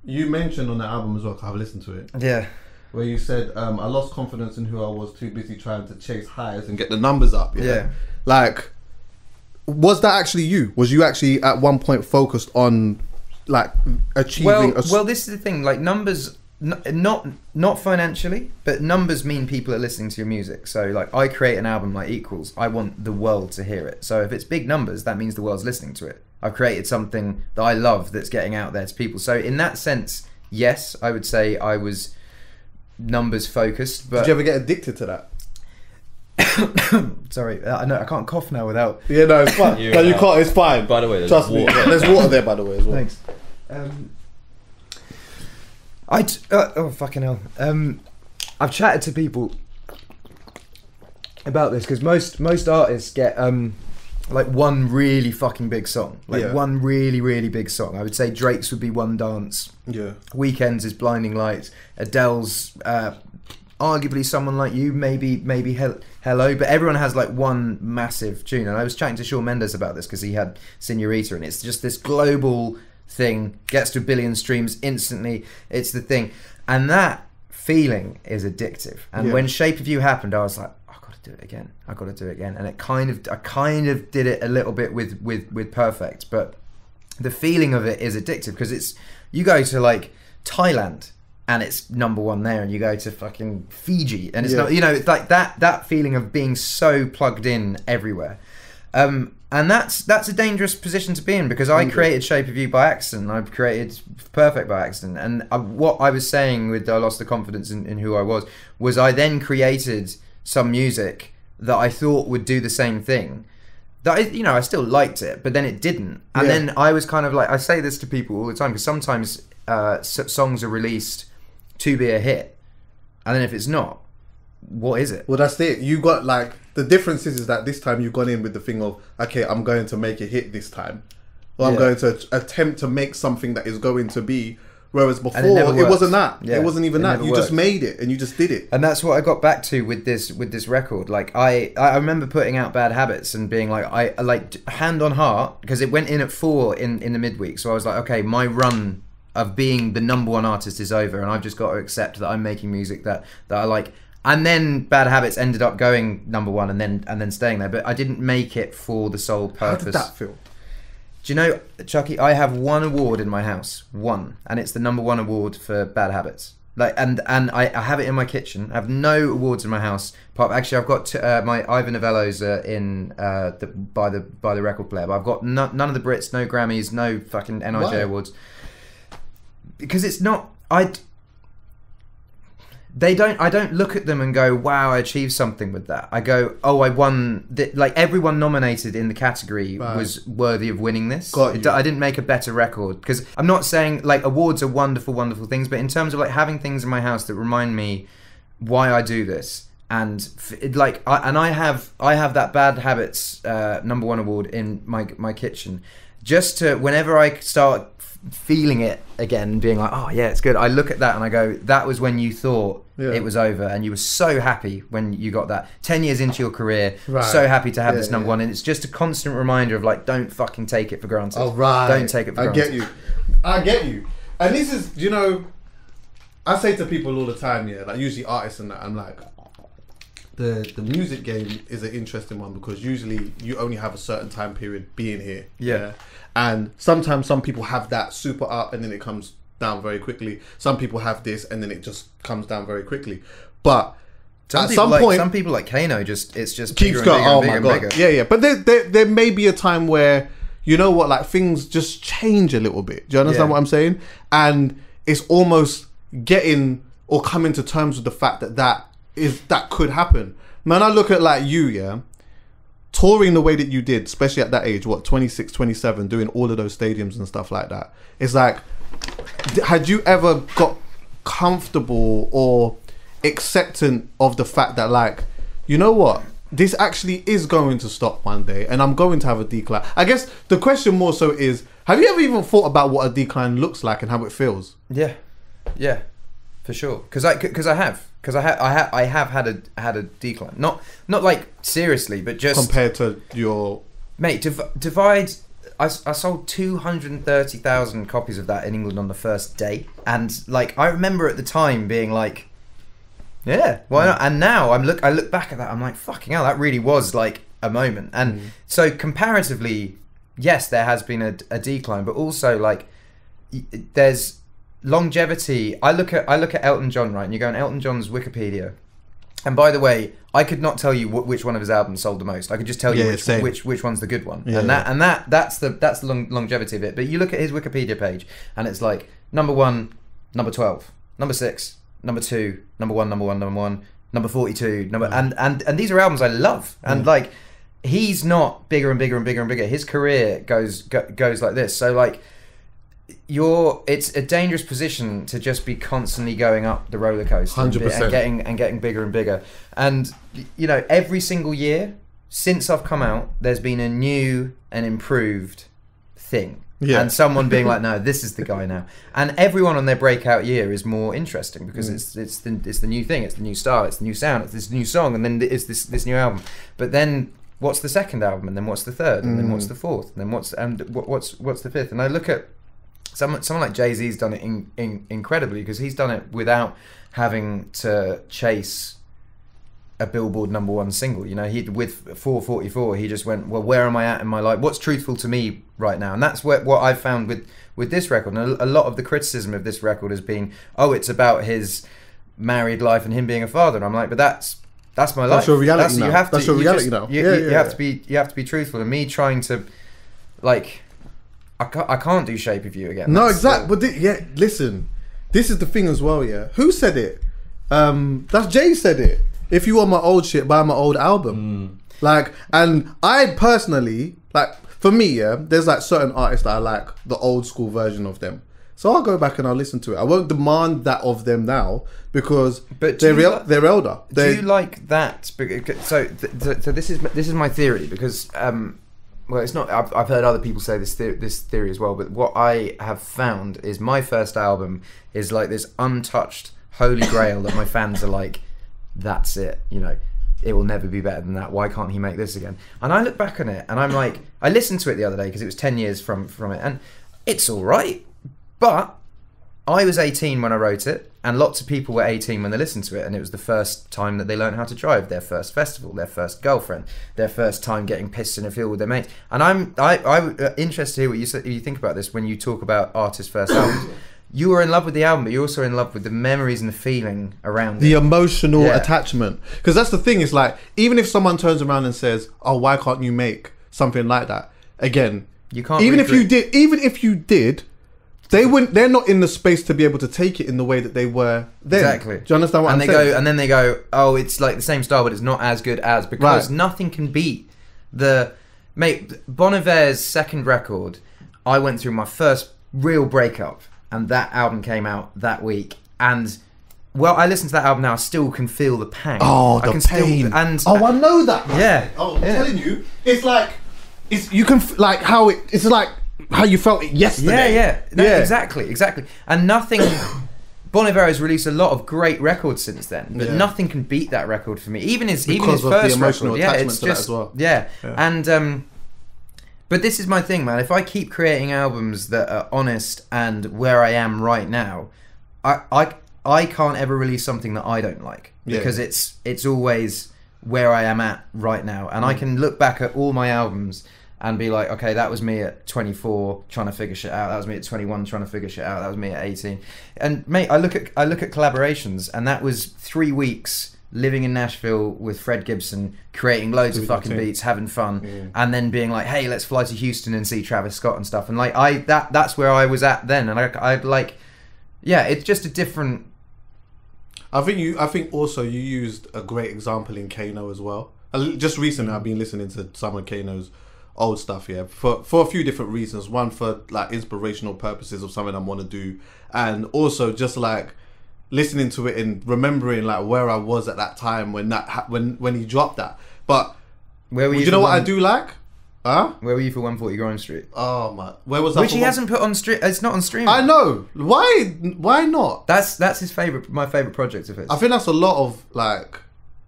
you mentioned on the album as well, 'cause I've listened to it. Yeah. Where you said, I lost confidence in who I was, too busy trying to chase highs and get the numbers up. Yeah. Like, was that actually you? Was you actually at one point focused on like achieving well, this is the thing, like numbers, not financially, but numbers mean people are listening to your music. So like I create an album like Equals, I want the world to hear it. So if it's big numbers, that means the world's listening to it. I've created something that I love that's getting out there to people. So in that sense, yes, I would say I was numbers focused. But did you ever get addicted to that? Sorry, I know I can't cough now without. Yeah, no, it's fine. No, you can't. It's fine. By the way, trust me. There's water there, by the way, as well. Thanks. Oh fucking hell. I've chatted to people about this because most artists get like one really fucking big song, one really really big song. I would say Drake's would be One Dance. Yeah. Weekend's is Blinding Lights. Adele's arguably Someone Like You, maybe Hello, but everyone has like one massive tune. And I was chatting to Shawn Mendes about this because he had Senorita, and it's just this global thing, gets to 1 billion streams instantly. It's the thing, and that feeling is addictive. And when Shape of You happened, I was like, I gotta do it again, and I kind of did it a little bit with Perfect, but the feeling of it is addictive because it's, you go to like Thailand and it's number one there, and you go to fucking Fiji and it's not, you know, it's like that feeling of being so plugged in everywhere. And that's a dangerous position to be in, because I created Shape of You by accident. I've created Perfect by accident. And what I was saying with I lost the confidence in who I was I then created some music that I thought would do the same thing. That I still liked it, but then it didn't. And then I was kind of like, I say this to people all the time, because sometimes songs are released to be a hit, and then if it's not, what is it? Well, that's it. You got like, the difference is that this time you've gone in with the thing of, okay, I'm going to make a hit this time, or I'm going to attempt to make something that is going to be. Whereas before, it wasn't that. Yeah, it wasn't even that. You just made it and you just did it. And that's what I got back to with this record. Like I remember putting out Bad Habits and being like, I like, hand on heart, because it went in at 4 in the midweek. So I was like, okay, my run of being the number one artist is over, and I've just got to accept that I'm making music that I like. And then Bad Habits ended up going number one and then staying there. But I didn't make it for the sole purpose. How did that feel? Do you know, Chuckie, I have one award in my house, one, and it's the number one award for Bad Habits. Like, and I have it in my kitchen. I have no awards in my house. Actually, I've got my Ivor Novello's by the record player, but I've got none of the Brits, no Grammys, no fucking NIJ awards, because it's not. I don't look at them and go, wow, I achieved something with that. I go, oh, I won. Like, everyone nominated in the category was worthy of winning this. I didn't make a better record, because I'm not saying, like, awards are wonderful, wonderful things, but in terms of like having things in my house that remind me why I do this, and I have that Bad Habits number one award in my kitchen, just to, whenever I start feeling it again, being like, oh yeah, it's good, I look at that and I go, that was when you thought it was over, and you were so happy when you got that 10 years into your career, so happy to have this number one, and it's just a constant reminder of like, don't fucking take it for granted. Don't take it for granted. I get you. And this is, you know, I say to people all the time, like usually artists and that, I'm like, the music game is an interesting one, because usually you only have a certain time period being here. And sometimes some people have that super up and then it comes down very quickly. Some people have this and then it just comes down very quickly. But at some point, some people like Kano just keeps going. Oh my god, yeah. But there may be a time where, you know what, like things just change a little bit. Do you understand what I'm saying? And it's almost getting or coming to terms with the fact that could happen. Man, I look at like you, yeah, touring the way that you did, especially at that age, 26, 27, doing all of those stadiums and stuff like that. It's like, had you ever got comfortable or acceptant of the fact that, like, you know what, this actually is going to stop one day and I'm going to have a decline? I guess the question more so is, have you ever even thought about what a decline looks like and how it feels? Yeah, for sure. Because I have had a decline. Not like seriously, but just compared to your mate. Divide. I sold 230,000 copies of that in England on the first day, and like I remember at the time being like, yeah, why not? And now I look back at that, I'm like, fucking hell, that really was like a moment. And so comparatively, yes, there has been a decline, but also like there's longevity. I look at Elton John, right? And you go on Elton John's Wikipedia, and by the way, I could not tell you which one of his albums sold the most. I could just tell you which one's the good one, and that's the longevity of it. But you look at his Wikipedia page, and it's like number 1, number 12, number 6, number 2, number 1, number 1, number 1, number 42, and these are albums I love, and like he's not bigger and bigger and bigger and bigger. His career goes like this. So like it's a dangerous position to just be constantly going up the roller coaster 100%. and getting bigger and bigger. And you know, every single year since I've come out, there's been a new and improved thing. Yeah. And someone being like, no, this is the guy now. And everyone on their breakout year is more interesting because it's the new thing, it's the new style, it's the new sound, it's this new song, and then it's this new album. But then what's the second album, and then what's the third, and then what's the fourth, and then what's the fifth? And I look at someone like Jay-Z's done it incredibly, because he's done it without having to chase a Billboard #1 single. You know, he with 444, he just went, well, where am I at in my life? What's truthful to me right now? And that's what I've found with this record. And a lot of the criticism of this record has been, oh, it's about his married life and him being a father. And I'm like, but that's my life. That's your reality now. That's your reality now. You have to be truthful. And me trying to, like, I can't do Shape of You again. No, exactly. But listen, this is the thing as well. Yeah, who said it? That's Jay said it. If you want my old shit, buy my old album. Like, and I personally, like, for me, yeah, there's like certain artists that I like the old school version of them. So I'll go back and I'll listen to it. I won't demand that of them now because they're older. Do you like that? So this is my theory, because well, it's not. I've heard other people say this theory as well. But what I have found is my first album is like this untouched holy grail that my fans are like, that's it. You know, it will never be better than that. Why can't he make this again? And I look back on it and I'm like, I listened to it the other day because it was 10 years from it, and it's all right. But I was 18 when I wrote it, and lots of people were 18 when they listened to it, and it was the first time that they learned how to drive, their first festival, their first girlfriend, their first time getting pissed in a field with their mates. And I'm interested to hear what you think about this when you talk about artists' first albums. You were in love with the album, but you're also in love with the memories and the feeling around the emotional attachment. Because that's the thing, is like, even if someone turns around and says, oh, why can't you make something like that? Again, you can't. Even if you did, they wouldn't. They're not in the space to be able to take it in the way that they were then. Exactly. Do you understand what I'm saying? And then they go, oh, it's like the same style, but it's not as good as, because nothing can beat Bon Iver's second record. I went through my first real breakup, and that album came out that week, and well, I listen to that album now, I still can feel the pain. Oh, the pain. I know that. Man. Yeah. Oh, I'm telling you, it's like, you can like how it's like how you felt it yesterday. Yeah. Exactly. And nothing. Bon Iver has released a lot of great records since then, but nothing can beat that record for me. Even his first the emotional record. Attachment to that as well. Yeah. And but this is my thing, man. If I keep creating albums that are honest and where I am right now, I can't ever release something that I don't like, because it's always where I am at right now, and I can look back at all my albums and be like, okay, that was me at 24 trying to figure shit out. That was me at 21 trying to figure shit out. That was me at 18. And mate, I look at collaborations, and that was 3 weeks living in Nashville with Fred Gibson, creating loads of fucking beats, having fun, and then being like, hey, let's fly to Houston and see Travis Scott and stuff. And like that's where I was at then, and I like, yeah, it's just a different. I think also you used a great example in Kano as well. Just recently, I've been listening to some of Kano's old stuff, yeah, for a few different reasons. One, for like inspirational purposes of something I want to do, and also just like listening to it and remembering like where I was at that time when when he dropped that. But where were you? Do you know what I do like? Huh? Where were you for 140 Grime Street? Oh my, where was that? Which he hasn't put on stream. It's not on stream. I know. Why not? That's my favorite project of his. I think that's a lot of like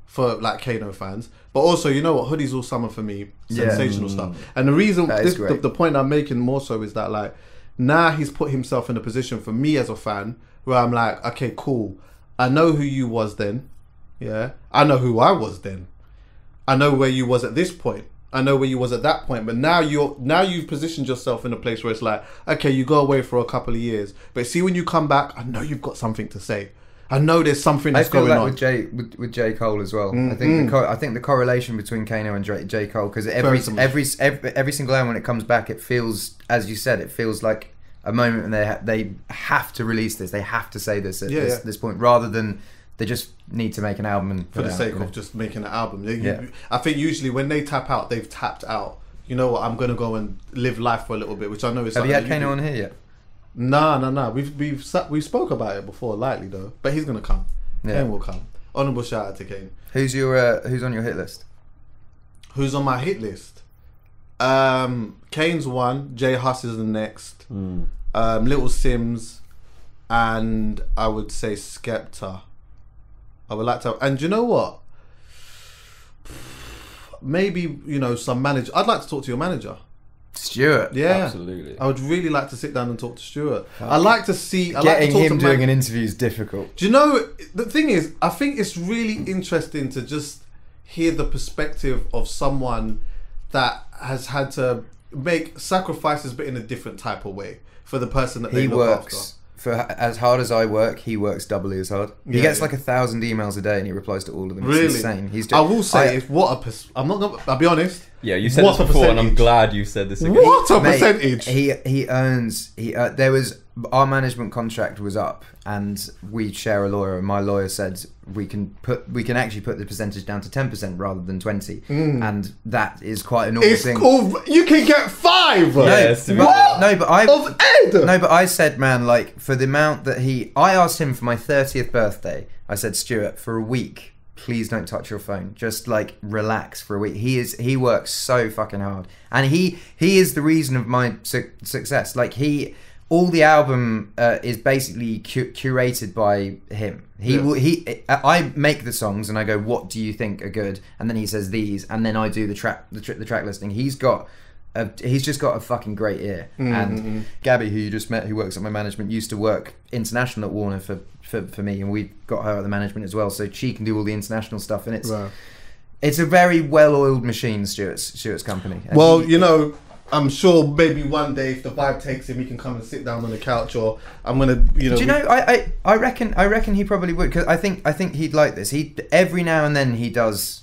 for like Kano fans. But also, you know what, Hoodies All Summer for me, sensational stuff. And the reason, the point I'm making more so is that like, now he's put himself in a position for me as a fan where I'm like, okay, cool. I know who you was then. Yeah. I know who I was then. I know where you was at this point. I know where you was at that point. But now you've positioned yourself in a place where it's like, okay, you go away for a couple of years. But see, when you come back, I know you've got something to say. I know there's something that's going on. I feel like with J. Cole as well. I think the correlation between Kano and J. Cole, because every single album when it comes back, it feels, as you said, it feels like a moment when they have to release this. They have to say this at this point, rather than they just need to make an album and for the sake of just making an album. I think usually when they tap out, they've tapped out. You know what? I'm gonna go and live life for a little bit, which I know is. Have you had Kano on here yet? No. We spoke about it before, lightly though. But he's gonna come. Kane will come. Honourable shout out to Kane. Who's on your hit list? Who's on my hit list? Kane's one. Jay Huss is the next. Little Sims, and I would say Skepta. I would like to. And you know what? Maybe some manager. I'd like to talk to your manager. Stuart, yeah, absolutely. I would really like to sit down and talk to Stuart. I like to see. Getting him doing an interview is difficult. Do you know the thing is? I think it's really interesting to just hear the perspective of someone that has had to make sacrifices, but in a different type of way for the person that they look after. For as hard as I work, he works doubly as hard. He gets like 1,000 emails a day, and he replies to all of them. It's insane. I will say, I'll be honest. Yeah, you said this before, and I'm glad you said this again. What a percentage! There was our management contract was up, and we share a lawyer. And my lawyer said we can actually put the percentage down to 10% rather than 20, and that is quite a normal thing. Cool. You can get 5. But I said, man, like for the amount that I asked him for my 30th birthday. I said, Stuart, for a week, please don't touch your phone. Just like relax for a week. He works so fucking hard, and he is the reason of my success. Like all the album is basically curated by him. I make the songs and I go, what do you think are good? And then he says these, and then I do the track listing. He's just got a fucking great ear. And Gabby, who you just met, who works at my management, used to work international at Warner for me, and we got her at the management as well, so she can do all the international stuff. And it's a very well-oiled machine, Stuart's company. And well, I'm sure maybe one day if the vibe takes him, he can come and sit down on the couch, or I'm gonna, Do you know? I reckon he probably would, because I think he'd like this. Every now and then he does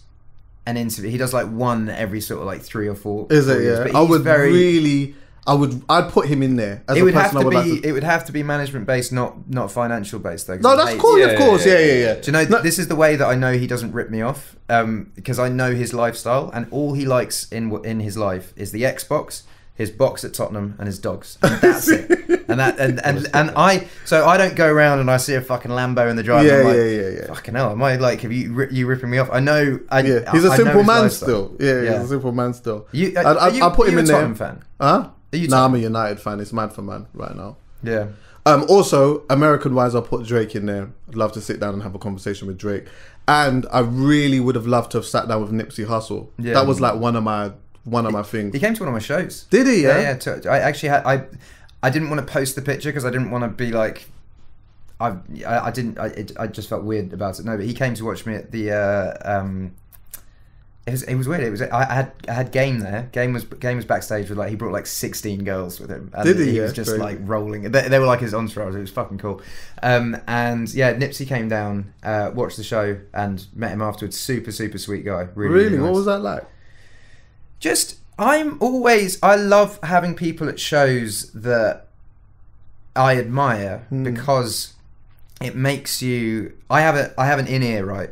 an interview. He does like one every sort of like 3 or 4. Is it? Yeah. I'd put him in there. As it would have to be management based, not financial based though. No, that's cool. Of course, yeah. Do you know? This is the way that I know he doesn't rip me off, because I know his lifestyle, and all he likes in his life is the Xbox, his box at Tottenham, and his dogs. And that's it. And I don't go around and I see a fucking Lambo in the driveway. Yeah. Fucking hell, am I like? Have you ripping me off? I know. He's a simple man still. Yeah, he's a simple man still. I'll put him in there. Tottenham fan? Huh? I'm a United fan. It's man for man right now. Yeah. Also, American-wise, I'll put Drake in there. I'd love to sit down and have a conversation with Drake. And I really would have loved to have sat down with Nipsey Hussle. Yeah. That was like one of my things. He came to one of my shows. Did he? Yeah. I actually I didn't want to post the picture because I didn't want to be like. I just felt weird about it. No, but he came to watch me at the It was weird. I had Game there. Game was backstage with he brought 16 girls with him. And Did he? He was just rolling. They were like his entourage. It was fucking cool. And yeah, Nipsey came down, watched the show, and met him afterwards. Super super sweet guy. Really nice. What was that like? I love having people at shows that I admire because it makes you. I have an in-ear, right?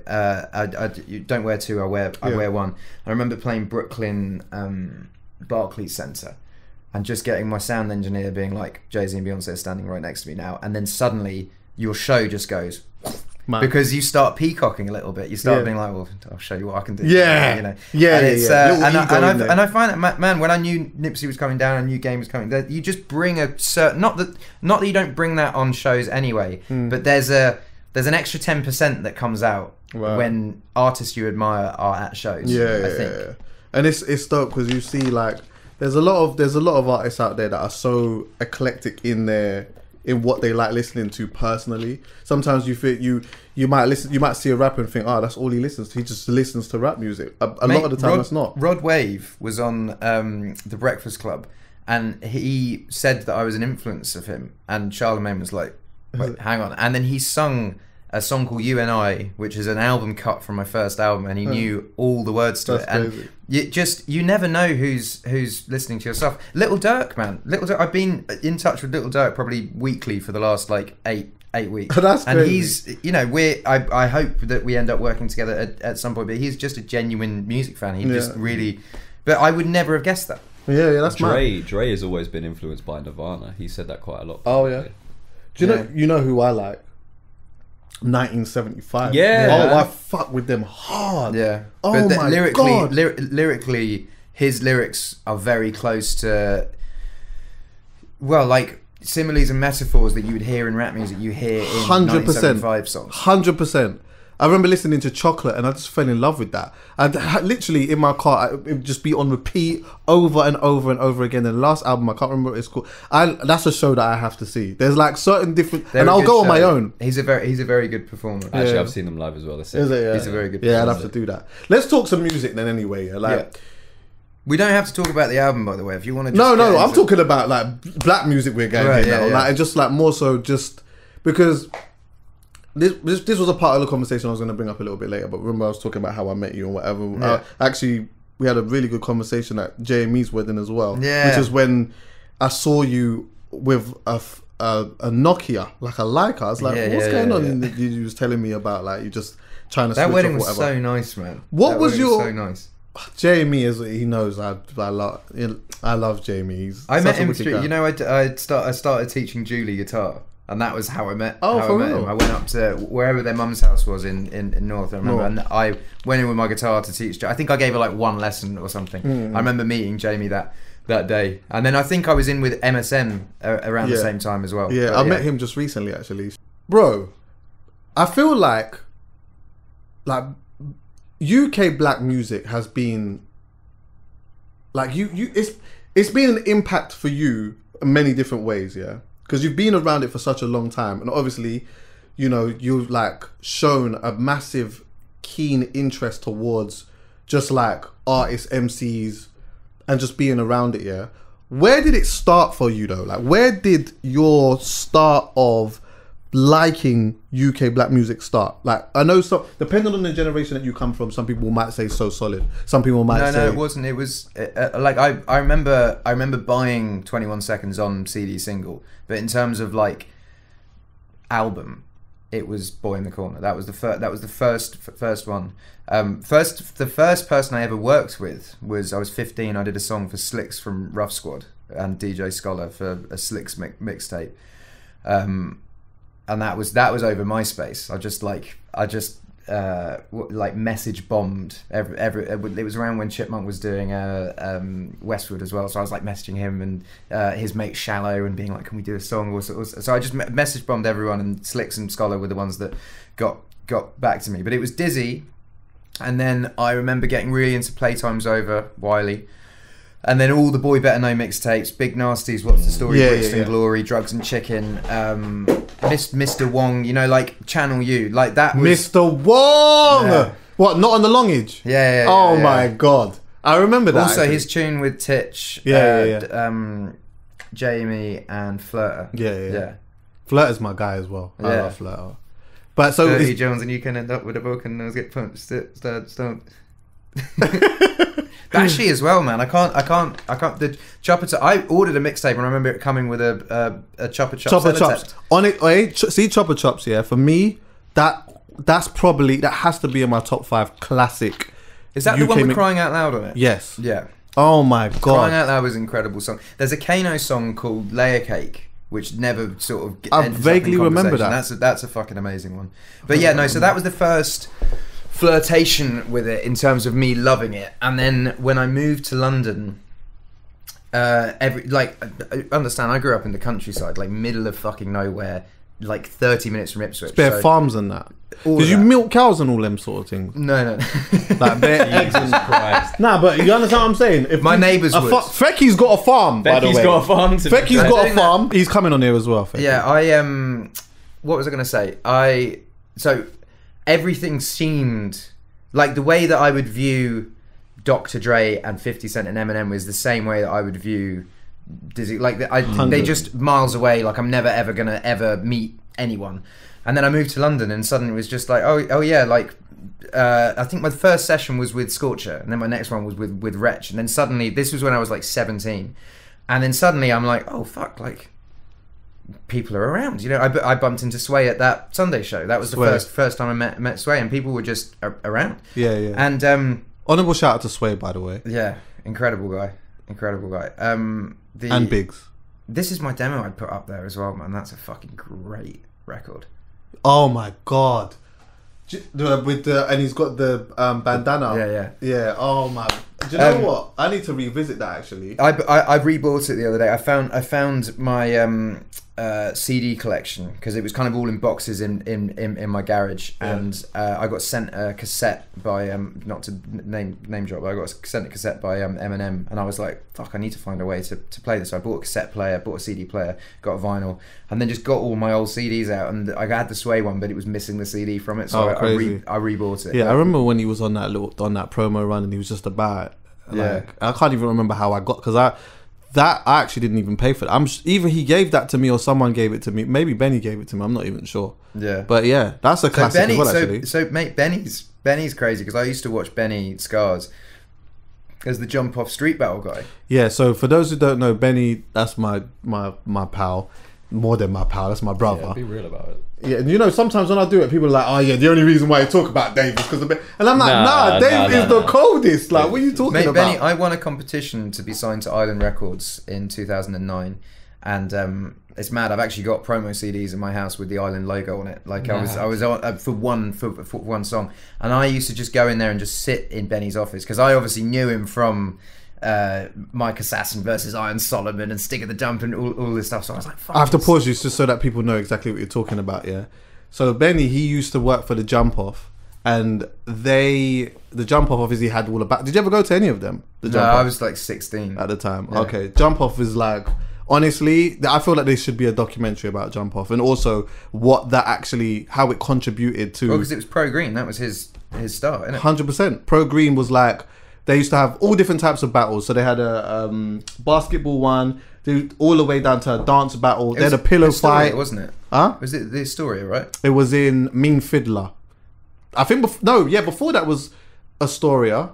You don't wear two. I wear one. I remember playing Brooklyn Barclays Center, and just getting my sound engineer being like, Jay-Z and Beyonce are standing right next to me now, and then suddenly your show just goes. Because you start peacocking a little bit, you start being like, "Well, I'll show you what I can do." Yeah, you know. And I find that, man, when I knew Nipsey was coming down, and knew Game was coming, that you just bring a certain not that you don't bring that on shows anyway, but there's an extra 10% that comes out when artists you admire are at shows. I think. And it's dope because you see there's a lot of artists out there that are so eclectic in what they like listening to personally. Sometimes you might see a rapper and think, that's all he listens to. He just listens to rap music. A lot of the time that's not. Rod Wave was on The Breakfast Club, and he said that I was an influence of him, and Charlemagne was like, wait, hang on. And then he sung a song called You and I, which is an album cut from my first album, and he knew all the words to it. Crazy. And you never know who's listening to your stuff. Little Durk, man. I've been in touch with Little Durk probably weekly for the last 8 weeks. That's and crazy. he's, I hope that we end up working together at some point, but he's just a genuine music fan. He just really, but I would never have guessed that. Yeah, that's Dre has always been influenced by Nirvana. He said that quite a lot. Oh yeah. Do you know who I like? 1975. Yeah. Oh, I fuck with them hard. Yeah. Oh but my god. Lyrically, his lyrics are very close to, similes and metaphors that you would hear in rap music. You hear in 1975 songs. 100%. I remember listening to Chocolate and I just fell in love with that. And literally in my car, it would just be on repeat over and over and over again. And the last album, I can't remember what it's called. That's a show that I have to see. There's certain different, and I'll go on my own. He's a very good performer. Actually, I've seen them live as well. Is it? Yeah. He's a very good performer. Yeah, I'd have to do that. Let's talk some music then anyway. We don't have to talk about the album, by the way. If you want to, no, I'm talking about black music we're getting now, and just more so just because. This was a part of the conversation I was going to bring up a little bit later, but remember I was talking about how I met you and whatever. Yeah. Actually, we had a really good conversation at JME's wedding as well, which is when I saw you with a Nokia, a Leica. I was like, what's going on? And you was telling me about you just trying to. That switch wedding off, was so nice, man. What was your? So nice. Jamie he knows I love Jamie. He's I met such a him wicked through. guy. I started teaching Julie guitar. And that was how I met. For real? him. I went up to wherever their mum's house was in North. I remember, and I went in with my guitar to teach. I think I gave her one lesson or something. I remember meeting Jamie that day, and then I think I was in with MSM around the same time as well. Yeah, I met him just recently, actually. Bro, I feel like UK black music has been it's been an impact for you in many different ways, yeah. Because you've been around it for such a long time, and obviously, you've shown a massive, keen interest towards just artists, MCs, and just being around it. Yeah, where did it start for you though? Where did your start of liking UK black music start? I know depending on the generation that you come from, some people might say So Solid, some people might say no, it wasn't. It was I remember buying 21 Seconds on CD single, but in terms of album, it was Boy in the Corner. That was the first one. The first person I ever worked with was I was 15. I did a song for Slicks from Rough Squad and DJ Scholar for a Slicks mixtape. And that was over MySpace. I just message bombed it was around when Chipmunk was doing Westwood as well, so I was messaging him and his mate Shallow and being can we do a song, so I just message bombed everyone, and Slicks and Scholar were the ones that got back to me. But it was Dizzy, and then I remember getting really into Playtime's Over, Wiley. And then all the Boy Better Know mixtapes, Big Nasties, What's the Story, Brixton Glory, Drugs and Chicken, Mr. Wong, Channel U, that was... Mr. Wong! What? Not on the Longage? Yeah. Oh my god, I remember that. Also, actually. his tune with Titch. Jamie and Flirter. Yeah. Flirter's my guy as well. I Yeah. love Flirter. But so Dirty Jones, and you can end up with a broken nose, get punched, stomp. Bashy as well, man. I can't. The Chopper. I ordered a mixtape, and I remember it coming with a Chopper Chops. Chopper Chops on it. See Chopper Chops. Yeah, for me, that has to be in my top 5 classic. Is that the one with Crying Out Loud on it? Yes. Yeah. Oh my god. Crying Out Loud was an incredible song. There's a Kano song called Layer Cake, which never sort of. I ends vaguely up in remember conversation. That's a fucking amazing one. But yeah, no. So that was the first flirtation with it in terms of me loving it, and then when I moved to London, understand, I grew up in the countryside, like middle of fucking nowhere, like 30 minutes from Ipswich. Bare farms and that. Did you milk cows and all them sort of things? No. Like bare eggs and Christ. Nah, but you understand what I'm saying? If My neighbours would. Fecky's got a farm, by the way. Becky's got a farm. Fecky's got a farm. He's coming on here as well, Fecky. Yeah, what was I going to say? So everything seemed like the way that I would view Dr. Dre and 50 Cent and Eminem was the same way that I would view Dizzy. Like they just miles away. Like I'm never ever gonna ever meet anyone. And then I moved to London, and suddenly it was just like, oh yeah, like I think my first session was with Scorcher, and then my next one was with Wretch, and then suddenly this was when I was like 17, and then suddenly I'm like, oh fuck, like people are around. You know, I bumped into Sway at that Sunday show. That was the first time I met Sway, and people were just around. Yeah. And honourable shout out to Sway, by the way. Yeah, incredible guy. And Biggs. This is my demo I put up there as well, man. That's a fucking great record. Oh my god. And he's got the bandana. Yeah. Oh my. Do you know what? I need to revisit that actually. I rebought it the other day. I found my CD collection because it was kind of all in boxes in my garage, and I got sent a cassette by not to name drop, but I got sent a cassette by Eminem, and I was like, fuck, I need to find a way to play this. So I bought a cassette player, bought a CD player, got a vinyl, and then just got all my old CDs out, and I had the Sway one, but it was missing the CD from it, so I rebought it. Yeah, I remember when he was on that promo run, and he was just about. Like, I can't even remember how I got, because I actually didn't even pay for it. Either he gave that to me or someone gave it to me. Maybe Benny gave it to me. I'm not even sure. Yeah, but yeah, that's a classic as well. Actually, so mate, Benny's crazy because I used to watch Benny Scars as the jump off street battle guy. Yeah. So for those who don't know, Benny, that's my pal. More than my pal, that's my brother. Yeah, be real about it. Yeah, and you know, sometimes when I do it, people are like, "Oh yeah, the only reason why you talk about Dave is because of it," and I'm like, Dave is the coldest. Like, what are you talking about? Benny, I won a competition to be signed to Island Records in 2009, and it's mad. I've actually got promo CDs in my house with the Island logo on it. Like I was on for one song, and I used to just go in there and just sit in Benny's office because I obviously knew him from Mike Assassin versus Iron Solomon and Stick of the Dump and all this stuff. So I was like, fuck. I have to pause you just so that people know exactly what you're talking about. Yeah. So Benny, he used to work for the Jump Off, and the Jump Off obviously had all about. Did you ever go to any of them? No, I was like 16 at the time. Yeah. Okay, Jump Off is like, honestly, I feel like there should be a documentary about Jump Off, and also what that actually, how it contributed to. Well, because it was Pro Green. That was his start, isn't it? 100%. Pro Green was like. They used to have all different types of battles. So they had a basketball one, all the way down to a dance battle. They had a pillow fight, wasn't it? Huh? Was it the Astoria, right? It was in Mean Fiddler. I think before that was Astoria,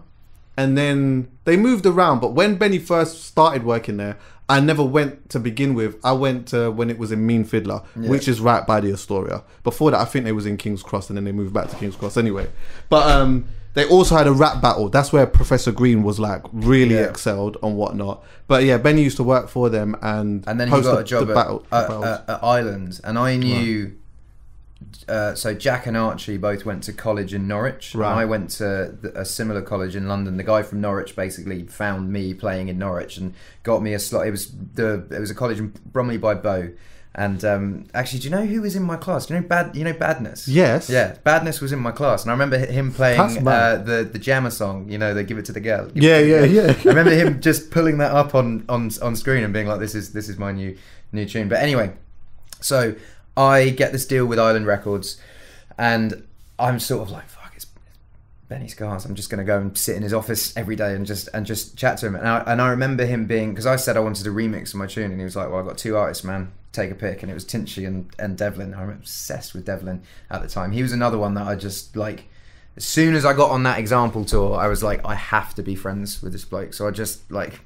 and then they moved around. But when Benny first started working there, I never went to begin with. I went to when it was in Mean Fiddler, which is right by the Astoria. Before that, I think they was in King's Cross, and then they moved back to King's Cross anyway. But they also had a rap battle. That's where Professor Green was like really excelled and whatnot. But yeah, Benny used to work for them, and then he got a job at Island, and I knew. So Jack and Archie both went to college in Norwich, and I went to a similar college in London. The guy from Norwich basically found me playing in Norwich and got me a slot. It was a college in Bromley by Bow. And actually, do you know who was in my class? Do you know Badness? Yes. Yeah, Badness was in my class, and I remember him playing the Jammer song. You know, they give it to the girl. Yeah. I remember him just pulling that up on screen and being like, "This is my new tune." But anyway, so I get this deal with Island Records, and I'm sort of like, "Fuck, it's Benny Scars, I'm just going to go and sit in his office every day and just chat to him. And I remember him being, because I said I wanted a remix of my tune, and he was like, well, I've got 2 artists, man, take a pick. And it was Tinchy and Devlin. I'm obsessed with Devlin at the time. He was another one that I just, like, as soon as I got on that Example tour, I was like, I have to be friends with this bloke. So I just, like,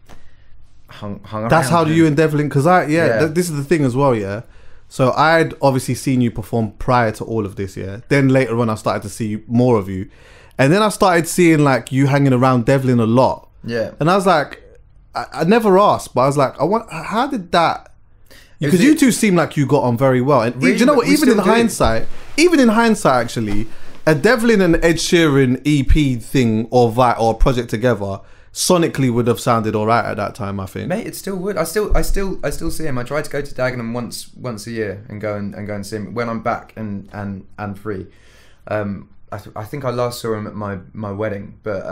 hung around. That's how you and Devlin, because this is the thing as well, yeah. So I'd obviously seen you perform prior to all of this, yeah. Then later on, I started to see more of you. And then I started seeing like you hanging around Devlin a lot. Yeah. And I was like, I never asked, but I was like, how did that? Because you two seem like you got on very well. And really, do you know what? Even in hindsight, actually, a Devlin and Ed Sheeran EP thing or project together sonically would have sounded all right at that time, I think. Mate, it still would. I still see him. I try to go to Dagenham once a year and go and see him when I'm back and free. I think I last saw him at my wedding, but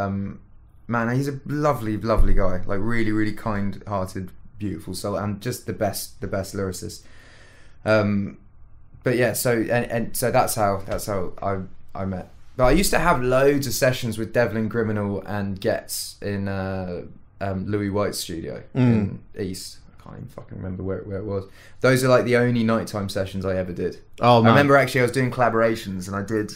man, he's a lovely guy. Like really, really kind-hearted, beautiful soul, and just the best lyricist. But yeah, so and so that's how I met. But I used to have loads of sessions with Devlin, Criminal, and Getz in Louis White's studio in East. I can't even fucking remember where it was. Those are like the only nighttime sessions I ever did. Oh man. I remember actually I was doing collaborations, and I did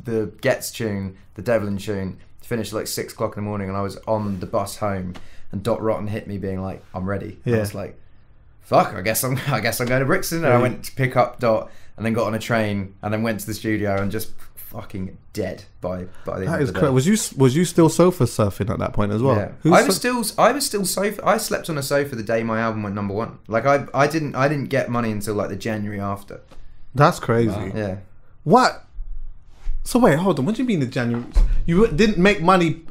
the Getz tune, the Devlin tune, finished at like 6 o'clock in the morning, and I was on the bus home, and Dot Rotten hit me being like, I'm ready. And I was like, fuck, I guess I'm going to Brixton. And I went to pick up Dot, and then got on a train, and then went to the studio, and just fucking dead by the end of the day. Was you still sofa surfing at that point as well? Yeah. I was still sofa. I slept on a sofa the day my album went #1. Like I didn't get money until like the January after. That's crazy. Wow. Yeah. What? So wait, hold on. What do you mean the January? You didn't make money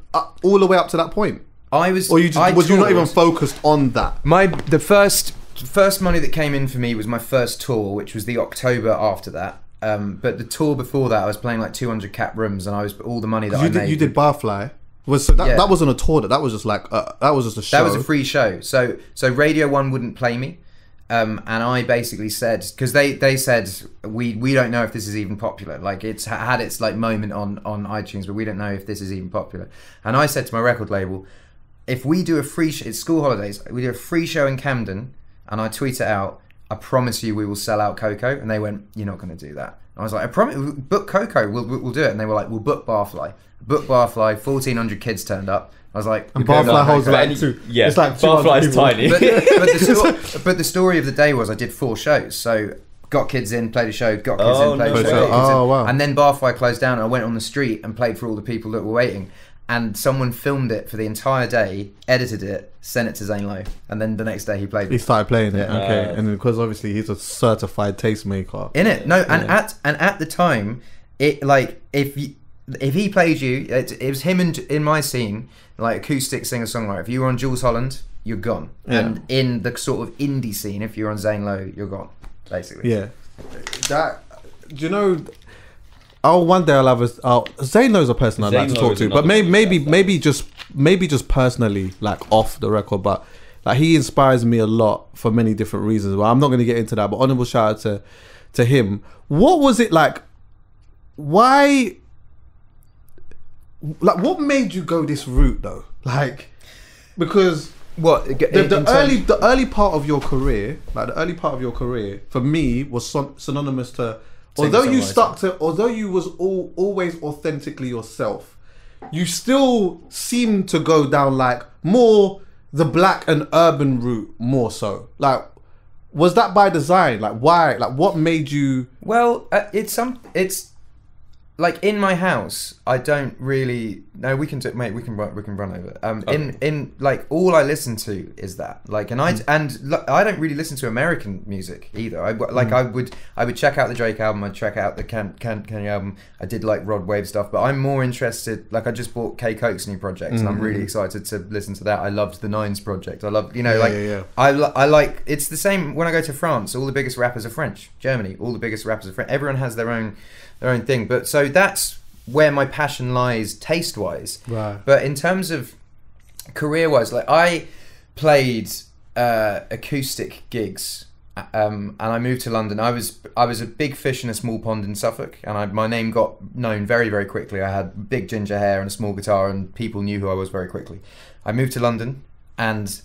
all the way up to that point? Was you not even focused on that? The first money that came in for me was my first tour, which was the October after that. But the tour before that, I was playing like 200 cap rooms, and I was all the money that I made. You did Barfly. That wasn't a tour. That was just like that was just a show. That was a free show. So Radio 1 wouldn't play me. And I basically said, because they said we don't know if this is even popular. Like it's had its like moment on iTunes, but we don't know if this is even popular. And I said to my record label, if we do a free it's school holidays, we do a free show in Camden, and I tweet it out, I promise you we will sell out Coco. And they went, you're not going to do that. And I was like, I promise, book Coco, we'll do it. And they were like, we'll book Barfly. 1,400 kids turned up. I was like, and Barfly holds like two. Yeah, it's like Barfly's tiny. But the story of the day was I did 4 shows. So got kids in, played a show, got kids in, played a show. Wow. And then Barfly closed down, and I went on the street and played for all the people that were waiting. And someone filmed it for the entire day, edited it, sent it to Zane Lowe, and then the next day he played it. He started playing it, okay. And because obviously he's a certified tastemaker. In it, no, and at the time, it like if he played you, it was him in my scene, like acoustic singer-songwriter. If you were on Jules Holland, you're gone. Yeah. And in the sort of indie scene, if you're on Zane Lowe, you're gone, basically. Yeah. That, do you know... one day I'll have Zane Lowe's a person I'd like to talk to, but maybe just personally, like off the record. But like he inspires me a lot for many different reasons. Well, I'm not going to get into that, but honorable shout out to him. What was it like? Why? Like, what made you go this route though? Like, because the early part of your career, for me was synonymous to. Although you was always authentically yourself, you still seem to go down like more the black and urban route more so. Like, was that by design? Like, why? Like, what made you? Well, it's like in my house, I don't really. No, we can run over. Okay. In like all I listen to is that. Like, and I don't really listen to American music either. I would check out the Drake album. I'd check out the Kanye album. I did like Rod Wave stuff, but I'm more interested. Like, I just bought K Coke's new project, and I'm really excited to listen to that. I loved the Nines project. I love I like. It's the same when I go to France. All the biggest rappers are French. Germany, all the biggest rappers are French. Everyone has their own thing. But so that's where my passion lies taste wise. Right. But in terms of career wise, like I played acoustic gigs and I moved to London. I was a big fish in a small pond in Suffolk, and my name got known very, very quickly. I had big ginger hair and a small guitar, and people knew who I was very quickly. I moved to London, and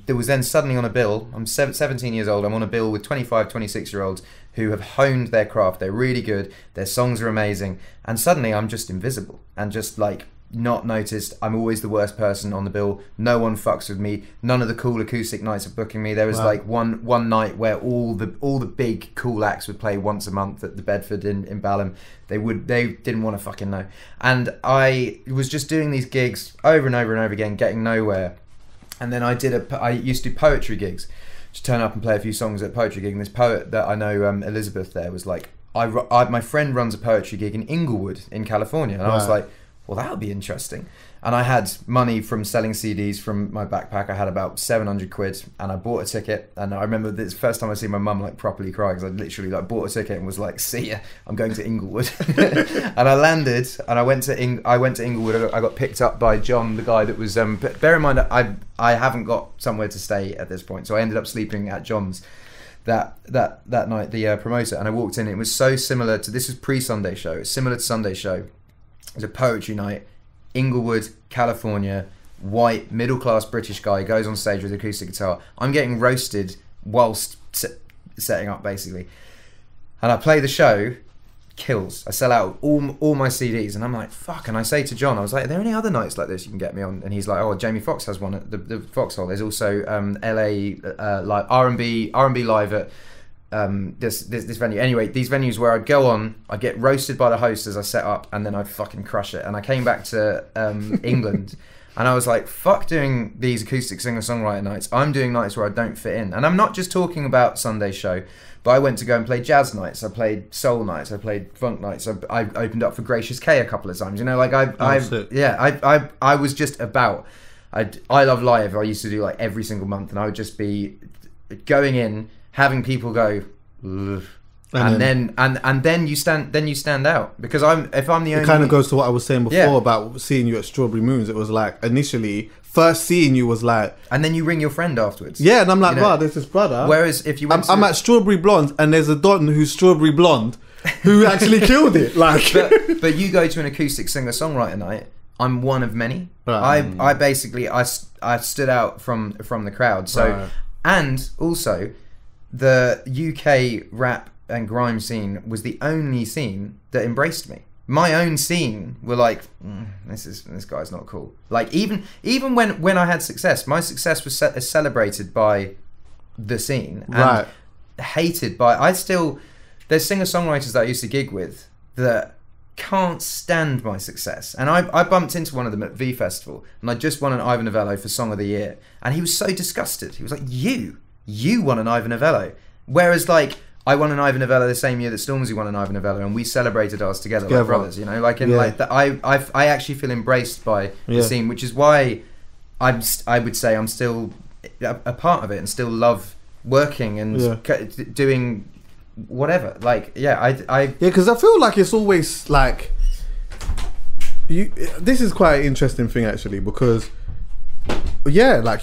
there was then suddenly on a bill, I'm 17 years old, I'm on a bill with 25, 26-year-olds who have honed their craft. They're really good, their songs are amazing, and suddenly I'm just invisible and just like not noticed. I'm always the worst person on the bill. No one fucks with me. None of the cool acoustic nights are booking me. There was like one night where all the big cool acts would play once a month at the Bedford in Balham. They didn't want to fucking know. And I was just doing these gigs over and over and over again, getting nowhere. And then I used to do poetry gigs. Just turn up and play a few songs at a poetry gig. And this poet that I know, Elizabeth there, was like, my friend runs a poetry gig in Inglewood in California. And I was like, well, that would be interesting. And I had money from selling CDs from my backpack. I had about 700 quid, and I bought a ticket. And I remember this first time I see my mum like properly cry, because I literally like bought a ticket and was like, see ya, I'm going to Inglewood. And I landed, and I went to Inglewood. I got picked up by John, the guy that was, bear in mind, I haven't got somewhere to stay at this point. So I ended up sleeping at John's that night, the promoter. And I walked in, it was so similar to, this was pre-Sunday Show. It's similar to Sunday Show. It was a poetry night, Inglewood, California, white, middle-class British guy goes on stage with an acoustic guitar. I'm getting roasted whilst setting up, basically. And I play the show, kills. I sell out all my CDs, and I'm like, fuck. And I say to John, I was like, are there any other nights like this you can get me on? And he's like, oh, Jamie Foxx has one at the Foxhole. There's also LA like R&B live at this venue. Anyway, these venues where I'd go on, I'd get roasted by the host as I set up, and then I'd fucking crush it. And I came back to England, and I was like, fuck doing these acoustic singer-songwriter nights. I'm doing nights where I don't fit in. And I'm not just talking about Sunday Show, but I went to go and play jazz nights, I played soul nights, I played funk nights, I opened up for Gracious K a couple of times. You know, like I was just about, I love live. I used to do like every single month, and I would just be going in, having people go, ugh. And then you stand out, because if I'm the only. It kind of goes to what I was saying before about seeing you at Strawberry Moons. It was like, initially, first seeing you was like, and then you ring your friend afterwards. Yeah, and I'm like, wow, there's this brother. Whereas if you went, I'm at Strawberry Blonde, and there's a Don who's Strawberry Blonde, who actually killed it. Like, but you go to an acoustic singer-songwriter night. I'm one of many. Right. I basically I stood out from the crowd. So, right. And also, the UK rap and grime scene was the only scene that embraced me. My own scene were like, this guy's not cool. Like even when I had success, my success was celebrated by the scene, and right. hated by. There's singer-songwriters that I used to gig with that can't stand my success. And I bumped into one of them at V Festival, and I just won an Ivor Novello for Song of the Year, and he was so disgusted. He was like, you won an Ivor Novello, whereas like I won an Ivor Novello the same year that Stormzy won an Ivor Novello, and we celebrated ours together like brothers, you know, like in like that. I actually feel embraced by the scene, which is why I would say I'm still a part of it and still love working and doing whatever. Like because I feel like it's always like this is quite an interesting thing actually, because like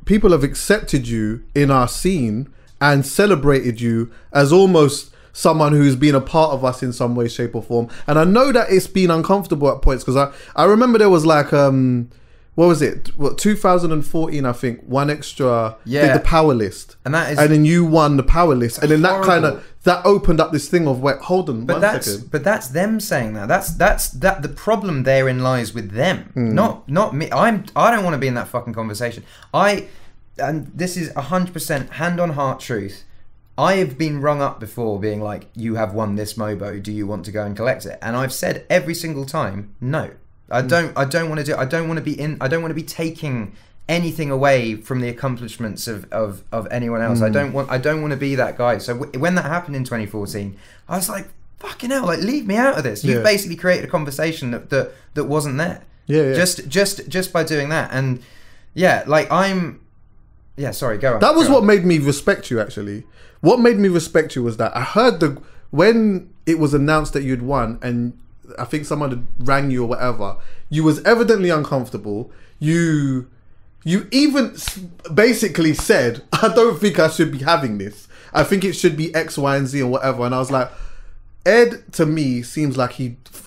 people have accepted you in our scene and celebrated you as almost someone who's been a part of us in some way, shape or form. And I know that it's been uncomfortable at points, because I remember there was like, what was it? 2014, I think, One Extra did the Power List. And then you won the Power List. And then that opened up this thing of, wait, hold on one second. But that's them saying that. That's the problem therein lies with them, not me. I don't want to be in that fucking conversation. And this is 100% hand on heart truth. I have been rung up before being like, you have won this Mobo, do you want to go and collect it? And I've said every single time, no. I don't want to do it. I don't want to be taking anything away from the accomplishments of anyone else. I don't want to be that guy. So when that happened in 2014, I was like, fucking hell, like leave me out of this. You've basically created a conversation that wasn't there. Just by doing that. And sorry, go on. That was what made me respect you, actually. What made me respect you was that I heard when it was announced that you'd won, and I think someone had rang you or whatever, you was evidently uncomfortable. You even basically said, I don't think I should be having this. I think it should be X, Y, and Z and whatever. And I was like, Ed, to me, seems like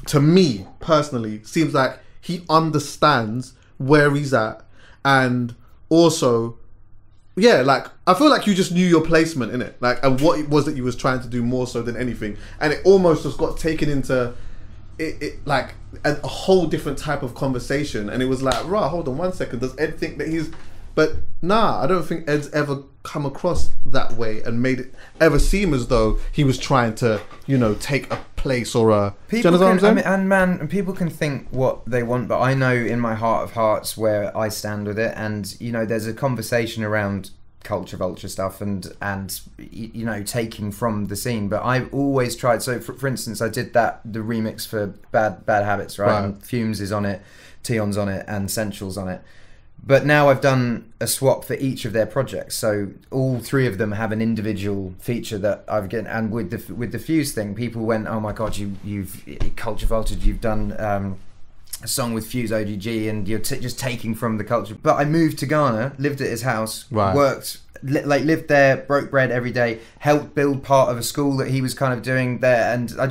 to me personally, seems like he understands where he's at. And also, yeah, like, I feel like you just knew your placement in it, like, and what it was that you was trying to do more so than anything. And it almost just got taken into it like a whole different type of conversation. And it was like, right, hold on 1 second. Does Ed think that he's... But nah, I don't think Ed's ever come across that way and made it ever seem as though he was trying to, you know, take a place or a... People do you know what I'm saying? and people can think what they want, but I know in my heart of hearts where I stand with it. And, you know, there's a conversation around culture vulture stuff and you know, taking from the scene. But I've always tried... So, for instance, I did the remix for Bad Habits, right? And Fumes is on it, Tion's on it, and Central's on it. But now I've done a swap for each of their projects, so all three of them have an individual feature that I've getting. And with the Fuse thing, people went, "Oh my God, you've culture vultured. You've done a song with Fuse OGG, and you're just taking from the culture." But I moved to Ghana, lived at his house, worked, lived there, broke bread every day, helped build part of a school that he was kind of doing there, and I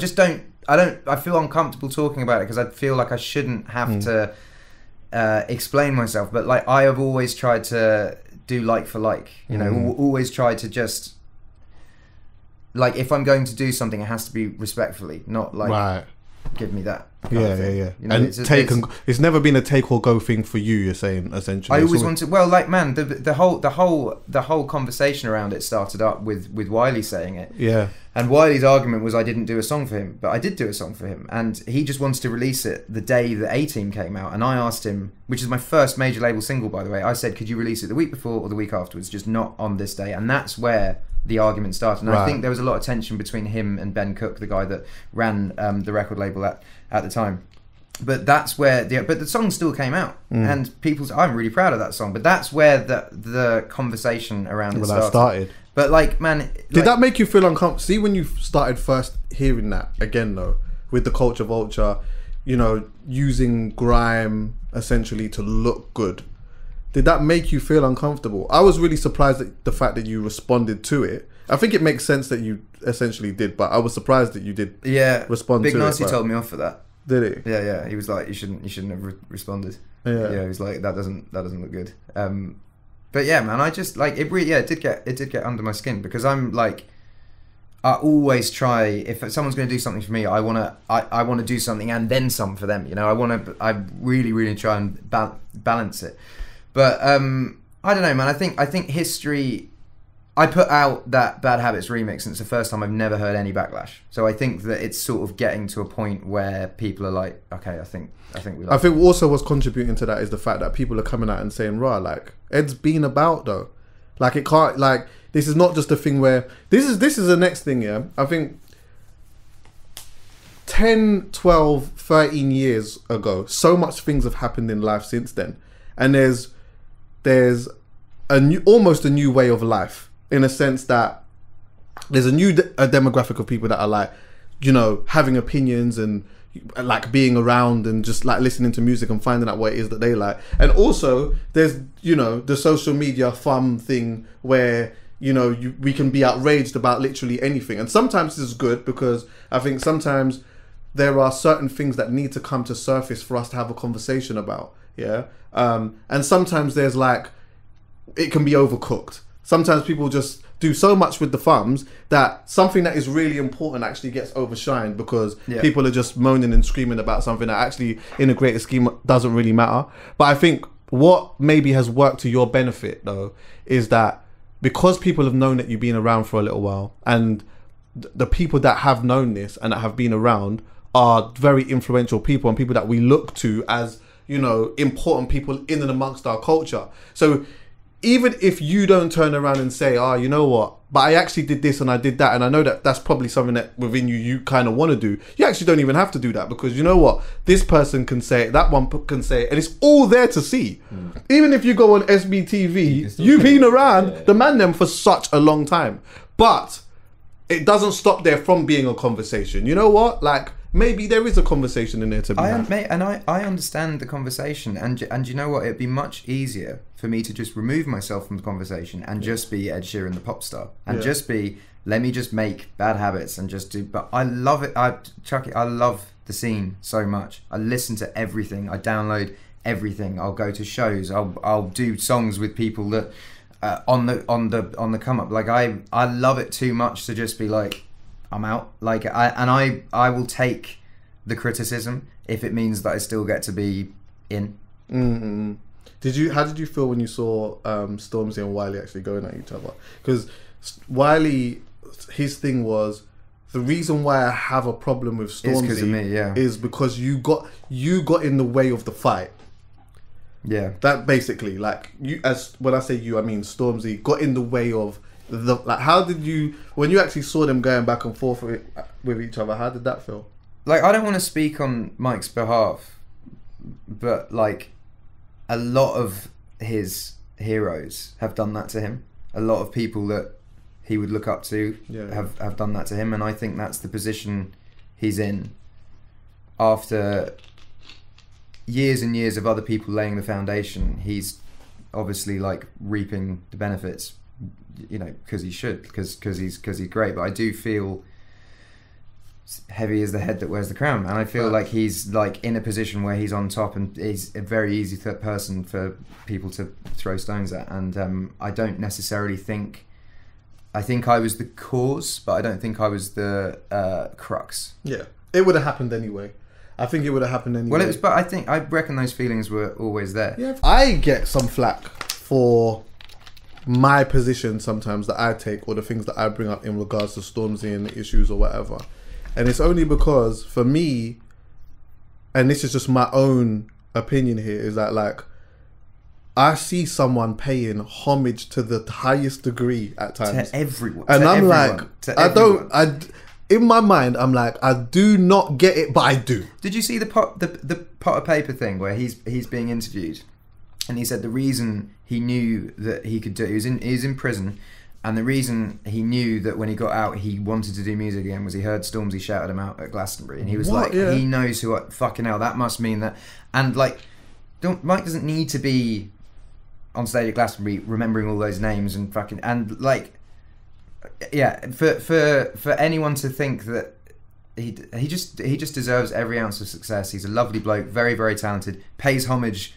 feel uncomfortable talking about it because I feel like I shouldn't have to. Explain myself, but like I have always tried to do like for like, you know, always tried to just like, if I'm going to do something, it has to be respectfully, not like give me that. Yeah. You know, and it's never been a take or go thing for you. You're saying essentially. I always wanted. Well, like, man, the whole conversation around it started up with Wiley saying it. Yeah. And Wiley's argument was I didn't do a song for him, but I did do a song for him, and he just wanted to release it the day that A-Team came out. And I asked him, which is my first major label single, by the way. I said, could you release it the week before or the week afterwards, just not on this day? And that's where the argument started. And I think there was a lot of tension between him and Ben Cook, the guy that ran the record label at the time. But that's where but the song still came out, and I'm really proud of that song. But that's where the conversation around it started. But like, man, did that make you feel uncomfortable? See, when you started first hearing that again, though, with the culture vulture, you know, using grime essentially to look good, did that make you feel uncomfortable? I was really surprised at the fact that you responded to it. I think it makes sense that you essentially did, but I was surprised that you did. Respond. Big to Nasty it. told me off for that. Did he? Yeah. He was like, you shouldn't have responded. Yeah. He was like, that doesn't look good. But yeah, man, I just like it. Really, it did get under my skin because I'm like, I always try, if someone's going to do something for me, I want to do something and then some for them. You know, I really try and balance it. But I don't know, man. I think history. I put out that Bad Habits remix, and it's the first time I've never heard any backlash. So I think that it's sort of getting to a point where people are like, okay, I think we. Like I think also what's contributing to that is the fact that people are coming out and saying, "Rah, like Ed's been about though, like it can't like this is not just a thing where this is the next thing." Yeah, I think 10, 12, 13 years ago, so much things have happened in life since then, and there's almost a new way of life. In a sense that there's a new demographic of people that are like, you know, having opinions and like being around and just like listening to music and finding out what it is that they like. And also there's, you know, the social media fun thing where, you know, we can be outraged about literally anything. And sometimes this is good because I think sometimes there are certain things that need to come to surface for us to have a conversation about. Yeah. And sometimes there's like, it can be overcooked. Sometimes people just do so much with the thumbs that something that is really important actually gets overshined because people are just moaning and screaming about something that actually in a greater scheme doesn't really matter. But I think what maybe has worked to your benefit though is that because people have known that you've been around for a little while, and the people that have known this and that have been around are very influential people and people that we look to as, you know, important people in and amongst our culture. So even if you don't turn around and say, you know what, but I actually did this and I did that, and I know that that's probably something that within you kind of want to do, you actually don't even have to do that because you know what, this person can say it, that one can say it, and it's all there to see. Even if you go on SBTV, you've been around the man them for such a long time, but it doesn't stop there from being a conversation. You know what, like maybe there is a conversation in there to be had. I understand the conversation, and you know what? It'd be much easier for me to just remove myself from the conversation and just be Ed Sheeran, the pop star, and just be, let me just make Bad Habits and just do. But I love it. Chuckie, I love the scene so much. I listen to everything. I download everything. I'll go to shows. I'll do songs with people that on the come up. Like I love it too much to just be like, I'm out. Like I will take the criticism if it means that I still get to be in. Mm-hmm. How did you feel when you saw Stormzy and Wiley actually going at each other? Because Wiley, his thing was, the reason why I have a problem with Stormzy is because you got in the way of the fight. Yeah. That basically, like, you, as when I say you, I mean Stormzy got in the way of the, like, how did you, when you actually saw them going back and forth with each other, how did that feel? Like, I don't want to speak on Mike's behalf, but like, a lot of his heroes have done that to him. A lot of people that he would look up to have done that to him, and I think that's the position he's in after years and years of other people laying the foundation. He's obviously like reaping the benefits, you know, because he should, because he's great. But I do feel heavy is the head that wears the crown, and I feel like he's like in a position where he's on top, and he's a very easy person for people to throw stones at. And I don't necessarily think. I think I was the cause, but I don't think I was the crux. Yeah, it would have happened anyway. I think it would have happened anyway. Well, it was, but I reckon those feelings were always there. Yeah, I get some flack for my position sometimes that I take, or the things that I bring up in regards to Stormzy and issues or whatever, and it's only because for me, and this is just my own opinion here, is that like, I see someone paying homage to the highest degree at times to everyone, and to I'm everyone, like, in my mind, I'm like, I do not get it, but I do. Did you see the pot of paper thing where he's being interviewed, and he said the reason he knew that he could do, he was in prison, and the reason he knew that when he got out he wanted to do music again was he heard Stormzy shouted him out at Glastonbury, and he was he knows who fucking hell, that must mean that. And like, Mike doesn't need to be on stage at Glastonbury remembering all those names and fucking, and like, yeah, for anyone to think that he just deserves every ounce of success. He's a lovely bloke, very, very talented, pays homage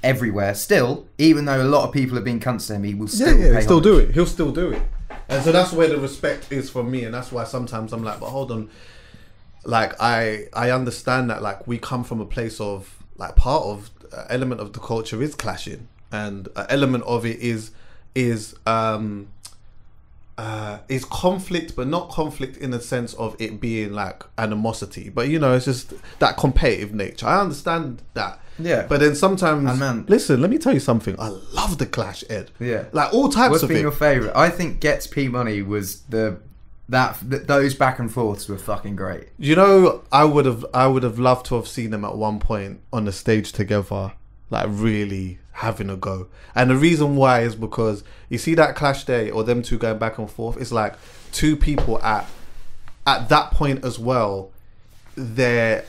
everywhere still, even though a lot of people have been cunts to him, he will still pay still homage. do it. He'll still do it. And so that's where the respect is from me, and that's why sometimes I'm like, but hold on, like I understand that like we come from a place of like, part of element of the culture is clashing, and an element of it is conflict, but not conflict in the sense of it being like animosity, but you know, it's just that competitive nature. I understand that. Yeah. But then sometimes, listen, let me tell you something. I love the clash, Ed. Yeah. Like all types What's of been it. your favourite? I think Gets P Money was those back and forths were fucking great. You know, I would have loved to have seen them at one point on the stage together, like really having a go. And the reason why is because you see that clash there, or them two going back and forth, it's like two people at that point as well, their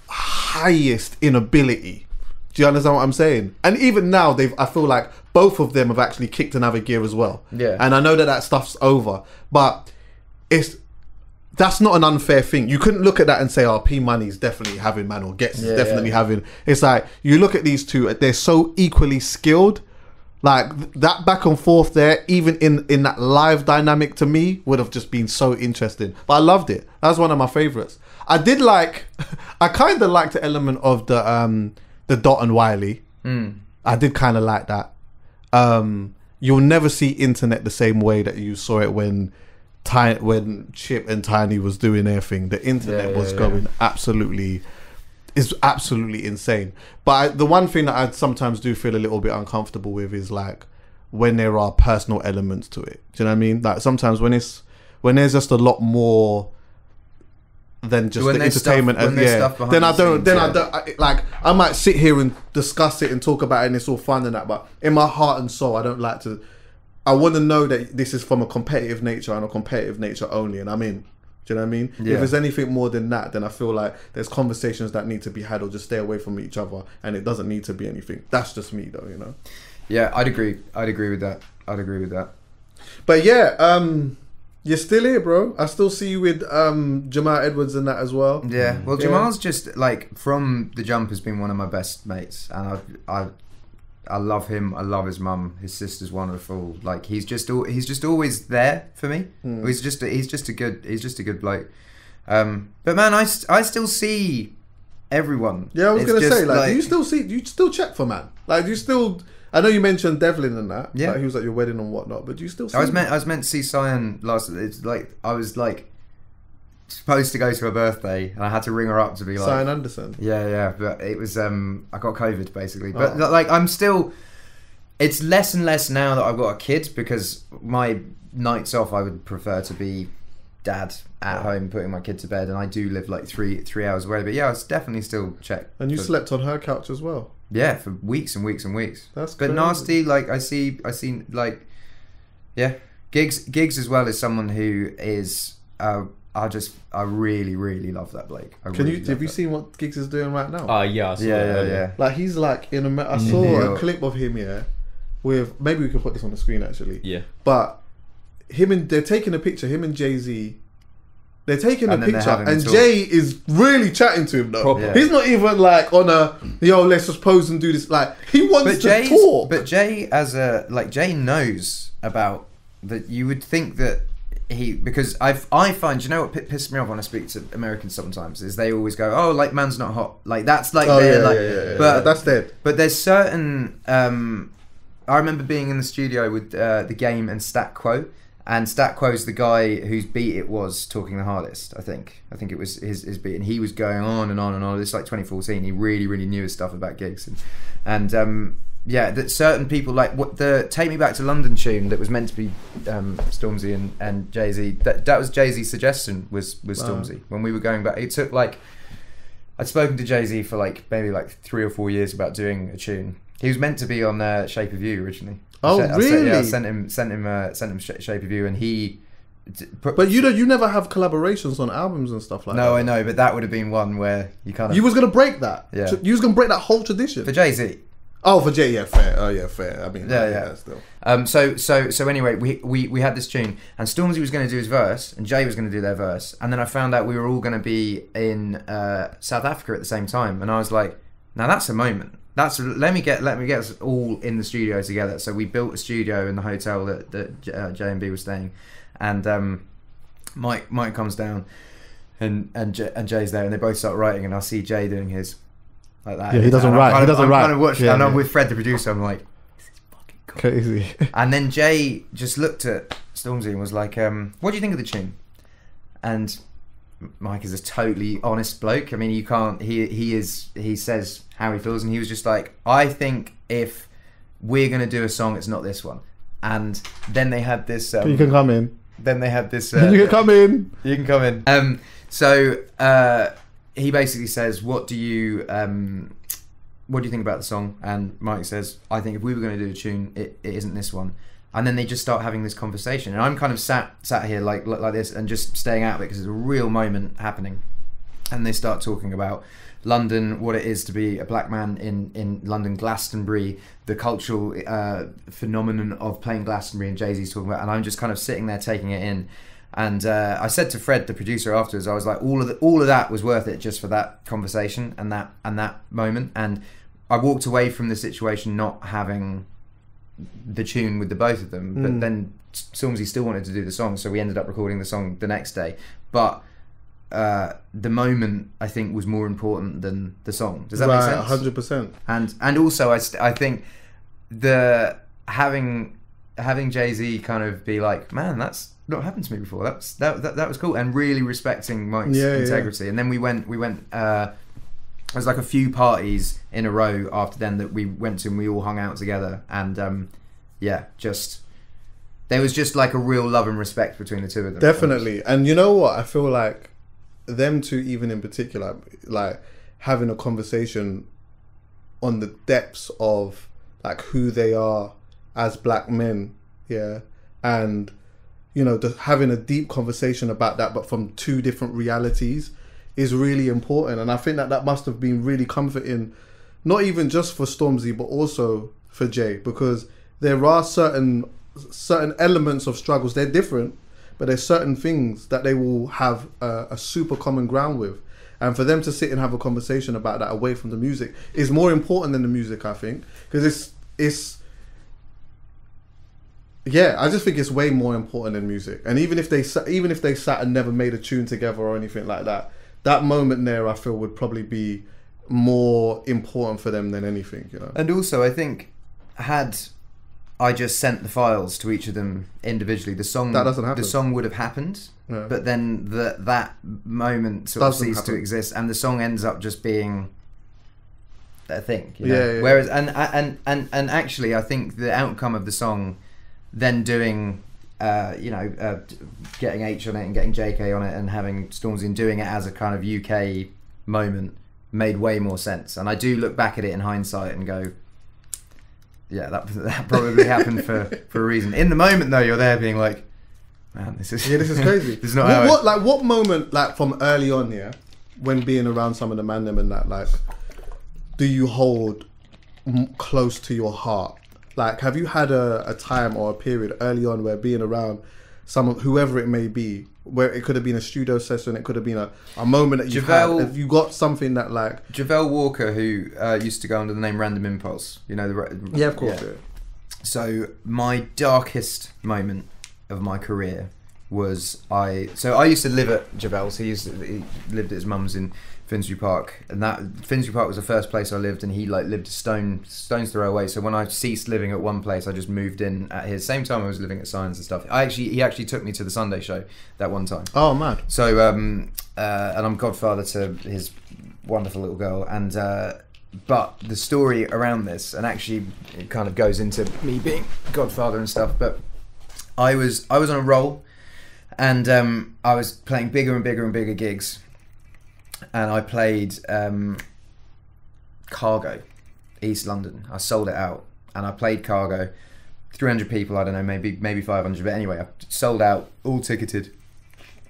highest inability. Do you understand what I'm saying? And even now, I feel like both of them have actually kicked another gear as well. Yeah. And I know that stuff's over, but that's not an unfair thing. You couldn't look at that and say, oh, P Money's definitely having, man, or Gets is definitely having. It's like, you look at these two, they're so equally skilled. Like, that back and forth there, even in that live dynamic, to me, would have just been so interesting. But I loved it. That was one of my favourites. I kind of liked the element of the Dot and Wiley. I did kind of like that. You'll never see internet the same way that you saw it when Chip and Tiny was doing their thing. The internet was going absolutely insane. But the one thing that I sometimes do feel a little bit uncomfortable with is like when there are personal elements to it. Do you know what I mean? Like sometimes when there's just a lot more than just the entertainment, I might sit here and discuss it and talk about it, and it's all fun and that, but in my heart and soul, I don't like to. I want to know that this is from a competitive nature and a competitive nature only, and I'm in. Do you know what I mean? Yeah. If there's anything more than that, then I feel like there's conversations that need to be had, or just stay away from each other, and it doesn't need to be anything. That's just me, though, you know. Yeah, I'd agree with that. But yeah, you're still here, bro. I still see you with Jamal Edwards and that as well. Yeah, well, Jamal's just like from the jump has been one of my best mates, and I love him. I love his mum. His sister's wonderful. Like he's just always there for me. He's just a good bloke. But man, I still see everyone. Yeah, I was It's gonna just say, like, do you still check for man? Like, do you still? I know you mentioned Devlin and that. Yeah, like, he was at your wedding and whatnot. But do you still? See I was meant to see Cyan last. It's like I was like supposed to go to her birthday, and I had to ring her up to be like Cyan Anderson. Yeah, but it was I got COVID basically. But like I'm still. It's less and less now that I've got a kid, because my nights off I would prefer to be dad at home putting my kid to bed, and I do live like three hours away. But yeah, I was definitely still check. And you slept on her couch as well. Yeah, for weeks and weeks and weeks. That's but crazy. nasty. Like I see like, yeah, gigs as well as someone who is. I really love that bloke. Have you seen what Giggs is doing right now? Yeah, I saw that Yeah. earlier. Like he's like in I saw a clip of him with, maybe we could put this on the screen actually. Yeah. But they're taking a picture. Him and Jay-Z. They're taking a And then they're picture, having a and talk. Jay is really chatting to him though. Proper. Yeah. He's not even like on a let's just pose and do this. Like he wants to talk. But Jay Jay knows about that. You would think that because I find, you know what pisses me off when I speak to Americans sometimes is they always go, oh, like man's not hot, like that's like yeah. But that's dead. But there's certain I remember being in the studio with The Game and Stat Quo, and Stat Quo's the guy whose beat it was talking the hardest. I think it was his beat, and he was going on and on and on. It's like 2014. He really knew his stuff about gigs, and yeah, that certain people like what the "Take Me Back to London" tune that was meant to be Stormzy and Jay-Z. That was Jay-Z's suggestion. Was Stormzy when we were going back. It took like I'd spoken to Jay-Z for like maybe like 3 or 4 years about doing a tune. He was meant to be on Shape of You originally. Really? I sent him Shape of You, and he. But you never have collaborations on albums and stuff like that. No, I know, but that would have been one where you kind of. You was gonna break that. Yeah. You was gonna break that whole tradition. For Jay-Z. Oh, for Jay, yeah, fair. Oh, yeah, fair. I mean, Yeah. Still. So anyway, we had this tune, and Stormzy was going to do his verse, and Jay was going to do their verse, and then I found out we were all going to be in South Africa at the same time, and I was like, now that's a moment. Let me get us all in the studio together. So we built a studio in the hotel that J and B was staying, and Mike comes down, and Jay's there, and they both start writing, and I see Jay doing his. Like that. Yeah, he doesn't write. He doesn't write. And I'm with Fred, the producer. I'm like, this is fucking cool. Crazy. And then Jay just looked at Stormzy and was like, what do you think of the tune? And Mike is a totally honest bloke. I mean, you can't. He says how he feels, and he was just like, I think if we're gonna do a song, it's not this one. And then they had this. You can come in. Then they had this. You can come in. You can come in. So. He basically says, what do you think about the song? And Mike says, I think if we were going to do a tune, it isn't this one. And then they just start having this conversation, and I'm kind of sat here like this and just staying out of it because it's a real moment happening. And they start talking about London, what it is to be a black man in London, Glastonbury, the cultural phenomenon of playing Glastonbury, and Jay-Z's talking about, and I'm just kind of sitting there taking it in. And I said to Fred, the producer, afterwards, I was like, all of that was worth it just for that conversation and that moment. And I walked away from the situation not having the tune with the both of them. But then Stormzy still wanted to do the song, so we ended up recording the song the next day. But the moment, I think, was more important than the song. Does that make sense? 100%. And also, I think the having Jay-Z kind of be like, man, that's not happened to me before. That was cool, and really respecting Mike's integrity. And then we went. There was like a few parties in a row after then that we went to, and we all hung out together. And just there was just like a real love and respect between the two of them. Definitely. And you know what? I feel like them two, even in particular, like having a conversation on the depths of like who they are as black men, and you know, having a deep conversation about that, but from two different realities, is really important. And I think that must have been really comforting, not even just for Stormzy, but also for Jay, because there are certain elements of struggles. They're different, but there's certain things that they will have a super common ground with. And for them to sit and have a conversation about that away from the music is more important than the music, I think. Because yeah, I just think it's way more important than music. And even if they sat and never made a tune together or anything like that, that moment there, I feel, would probably be more important for them than anything, you know. And also, I think, had I just sent the files to each of them individually, the song would have happened. Yeah. But then that moment sort of ceased to exist, and the song ends up just being a thing. You know? Yeah. Whereas, and actually, I think the outcome of the song, then doing, getting H on it and getting JK on it and having Stormzy and doing it as a kind of UK moment, made way more sense. And I do look back at it in hindsight and go, yeah, that probably happened for a reason. In the moment, though, you're there being like, man, this is crazy. This is not what moment, like, from early on, yeah, when being around some of the man them and that, like, do you hold close to your heart? Like, have you had a time or a period early on where being around whoever it may be, where it could have been a studio session, it could have been a moment that you've had, have you got something that, like... Javel Walker, who used to go under the name Random Impulse, you know, yeah, of course. Yeah. So my darkest moment of my career was I used to live at Javel's. He lived at his mum's in Finsbury Park, and that Finsbury Park was the first place I lived, and he lived a stone's throw away. So when I ceased living at one place, I just moved in at his. Same time I was living at Signs and stuff. He actually took me to the Sunday show that one time. Oh, mad. So and I'm godfather to his wonderful little girl, and but the story around this, and actually it kind of goes into me being godfather and stuff, but I was on a roll, and I was playing bigger and bigger and bigger gigs. And I played Cargo, East London. I sold it out, and I played Cargo, 300 people. I don't know, maybe 500. But anyway, I sold out, all ticketed.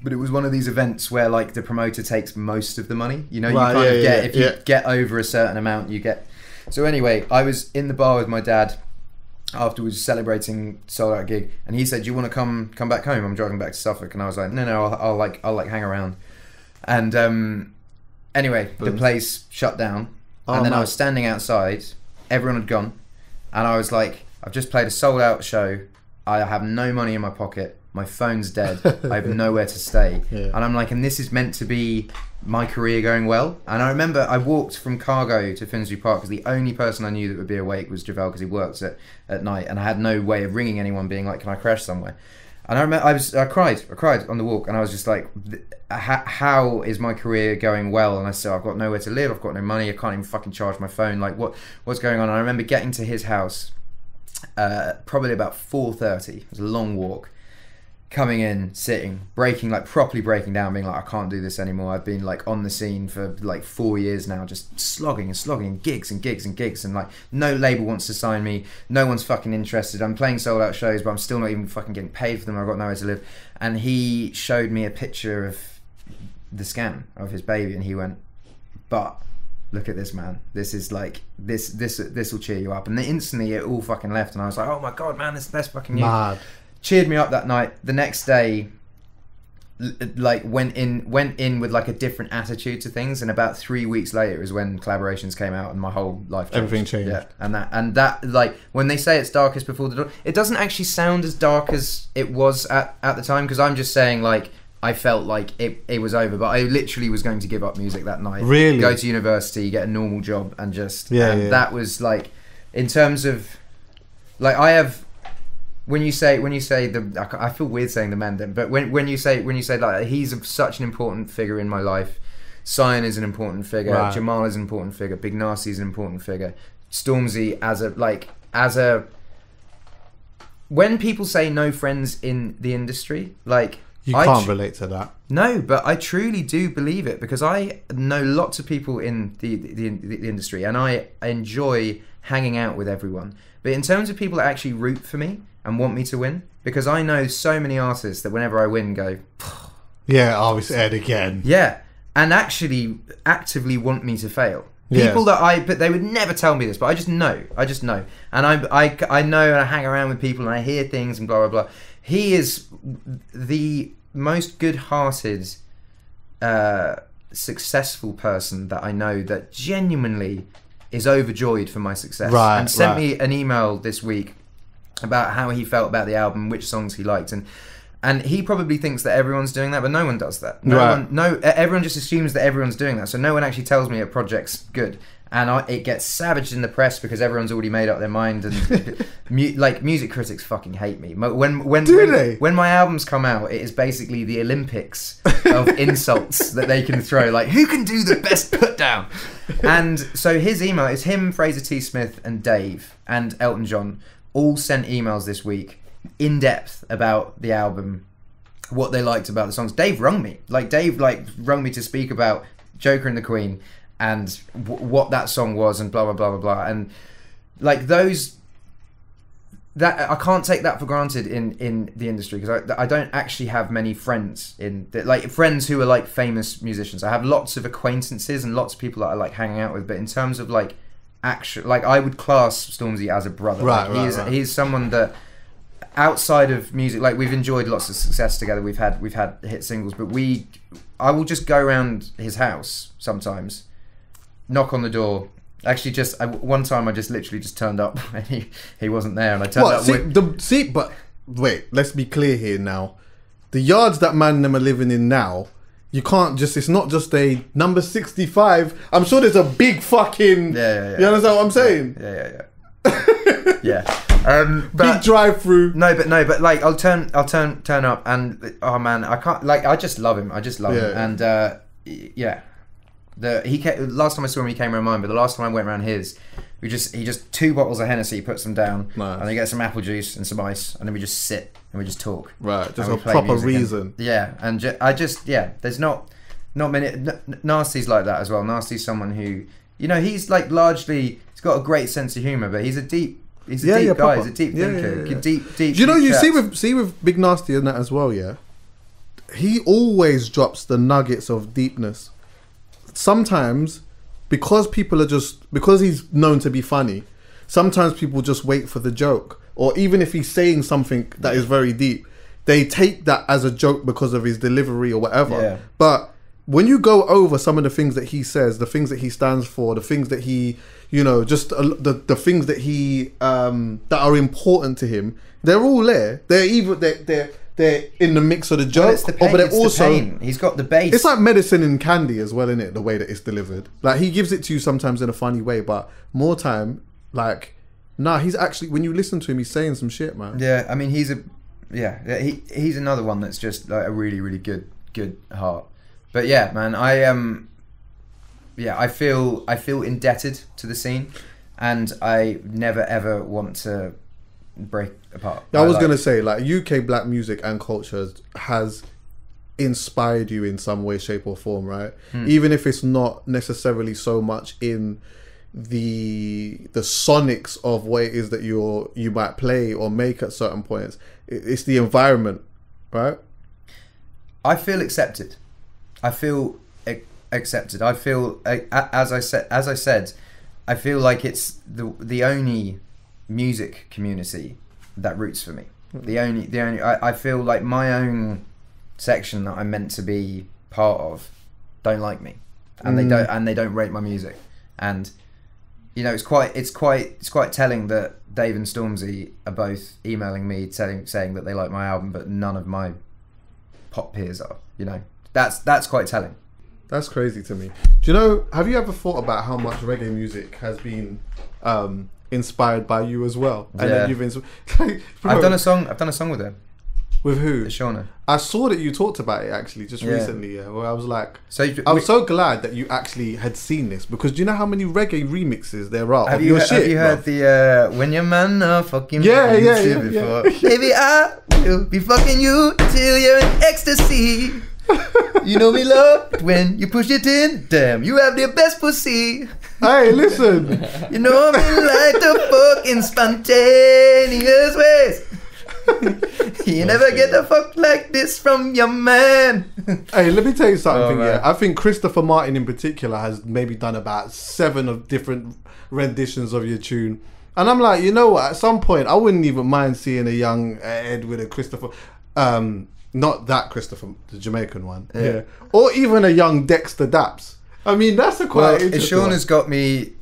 But it was one of these events where, like, the promoter takes most of the money. You know, you kind of get if you get over a certain amount, you get. So anyway, I was in the bar with my dad afterwards, celebrating sold out gig, and he said, "Do you want to come back home? I'm driving back to Suffolk." And I was like, "No, I'll hang around." And anyway, the place shut down, and then I was standing outside. Everyone had gone, and I was like, I've just played a sold out show. I have no money in my pocket. My phone's dead. I have nowhere to stay. Yeah. And I'm like, and this is meant to be my career going well. And I remember I walked from Cargo to Finsbury Park because the only person I knew that would be awake was Javel, because he works at night, and I had no way of ringing anyone being like, can I crash somewhere? And I remember I cried on the walk, and I was just like, how is my career going well? And I said, I've got nowhere to live, I've got no money, I can't even fucking charge my phone, like what's going on? And I remember getting to his house probably about 4:30. It was a long walk, coming in, sitting, properly breaking down, being like, I can't do this anymore. I've been like on the scene for like 4 years now, just slogging gigs and gigs and gigs, and like no label wants to sign me, no one's fucking interested. I'm playing sold out shows, but I'm still not even fucking getting paid for them. I've got nowhere to live. And he showed me a picture of the scan of his baby, and he went, but look at this, man, this is like this will cheer you up. And then instantly it all fucking left, and I was like, oh my god, man, this is the best fucking news. Mad. Cheered me up that night. The next day, like went in with like a different attitude to things, and about 3 weeks later is when Collaborations came out, and my whole life changed. Everything changed. Yeah, and that like when they say it's darkest before the dawn, it doesn't actually sound as dark as it was at the time, because I'm just saying, like, I felt like it was over, but I literally was going to give up music that night. Really? Go to university, get a normal job, and just that was like, in terms of like, I have. When you say I feel weird saying the man then, but when you say like, he's such an important figure in my life, Cyan is an important figure, right. Jamal is an important figure, Big Nasty is an important figure, Stormzy as a when people say no friends in the industry, like, you can't relate to that. No, but I truly do believe it, because I know lots of people in the industry, and I enjoy hanging out with everyone. But in terms of people that actually root for me and want me to win, because I know so many artists that whenever I win go, yeah, I was aired again. Yeah, and actually actively want me to fail. Yeah. People but they would never tell me this, but I just know, and I know, and I hang around with people, and I hear things, and blah blah blah. He is the most good-hearted, successful person that I know, that genuinely is overjoyed for my success, and sent me an email this week about how he felt about the album, which songs he liked, and he probably thinks that everyone's doing that, but no one does that. Everyone just assumes that everyone's doing that, so no one actually tells me a project's good, and it gets savaged in the press because everyone's already made up their mind, and music critics fucking hate me. When my albums come out, it is basically the Olympics of insults that they can throw, like, who can do the best put down? And so his email is him, Fraser T. Smith, and Dave, and Elton John all sent emails this week in depth about the album, what they liked about the songs. Dave rung me to speak about Joker and the Queen and what that song was, and blah blah blah blah blah, and like those, that I can't take that for granted in the industry, because I don't actually have many friends friends who are like famous musicians. I have lots of acquaintances and lots of people that I like hanging out with, but in terms of like actual, like, I would class Stormzy as a brother. He's someone that, outside of music, like, we've enjoyed lots of success together, we've had hit singles, but I will just go around his house sometimes, knock on the door. Actually, one time I just literally just turned up and he wasn't there, and I turned up but wait, let's be clear here now. The yards that man them are living in now, you can't just, it's not just a number 65. I'm sure there's a big fucking yeah. You understand what I'm saying? Yeah. Big drive through. No, but like I'll turn up, and oh man, I can't, like, I just love him. And last time I saw him, he came around mine, but the last time I went around his, he just 2 bottles of Hennessy, puts them down, nice, and then get some apple juice and some ice, and then we just sit and we just talk. Right, just a proper reason. There's not many. Nasty's like that as well. Nasty's someone who, he's like largely, he's got a great sense of humour, but he's a deep guy. Proper. He's a deep thinker. Yeah. Deep. Do you see with Big Nasty and that as well? Yeah, he always drops the nuggets of deepness. Sometimes, because he's known to be funny, sometimes people just wait for the joke, or even if he's saying something that is very deep, they take that as a joke because of his delivery or whatever. Yeah. But when you go over some of the things that he says, the things that he stands for, the things that he, just the things that he that are important to him, they're all there. They're in the mix of the joke, it's the pain, but they're also the pain. He's got the bass. It's like medicine in candy as well, isn't it? The way that it's delivered, like, he gives it to you sometimes in a funny way, but more time, like, he's actually, when you listen to him, he's saying some shit, man. Yeah, I mean, he's another one that's just like a really, really good heart. But yeah, man, I feel indebted to the scene, and I never ever want to break apart. I was gonna say, like, UK black music and culture has inspired you in some way, shape, or form, right? Even if it's not necessarily so much in the sonics of what it is that you might play or make at certain points. It's the environment, right? I feel accepted. I feel accepted. I feel, as I said, I feel like it's the only music community that roots for me. The only. I feel like my own section that I'm meant to be part of don't like me, and they don't rate my music, and it's quite telling that Dave and Stormzy are both emailing me saying that they like my album, but none of my pop peers are. That's quite telling. That's crazy to me. Do you know? Have you ever thought about how much reggae music has been inspired by you as well? And then you've I've done a song with him. With who? Shauna. I saw that you talked about it actually just recently. Yeah, where I was like, I was so glad that you actually had seen this, because do you know how many reggae remixes there are have of your shit? Have you heard the when your man fucking yeah. Baby, I will be fucking you till you're in ecstasy. You know me love when you push it in. Damn, you have the best pussy. Hey, listen. You know me like the fucking spontaneous ways. You never get the fuck like this from your man. Hey, let me tell you something. Oh, I think Christopher Martin in particular has maybe done about 7 of different renditions of your tune. And I'm like, you know what? At some point, I wouldn't even mind seeing a young Ed with a Christopher, not that Christopher, the Jamaican one, yeah, or even a young Dexter Daps. I mean, that's a quite interesting Sean one. has got me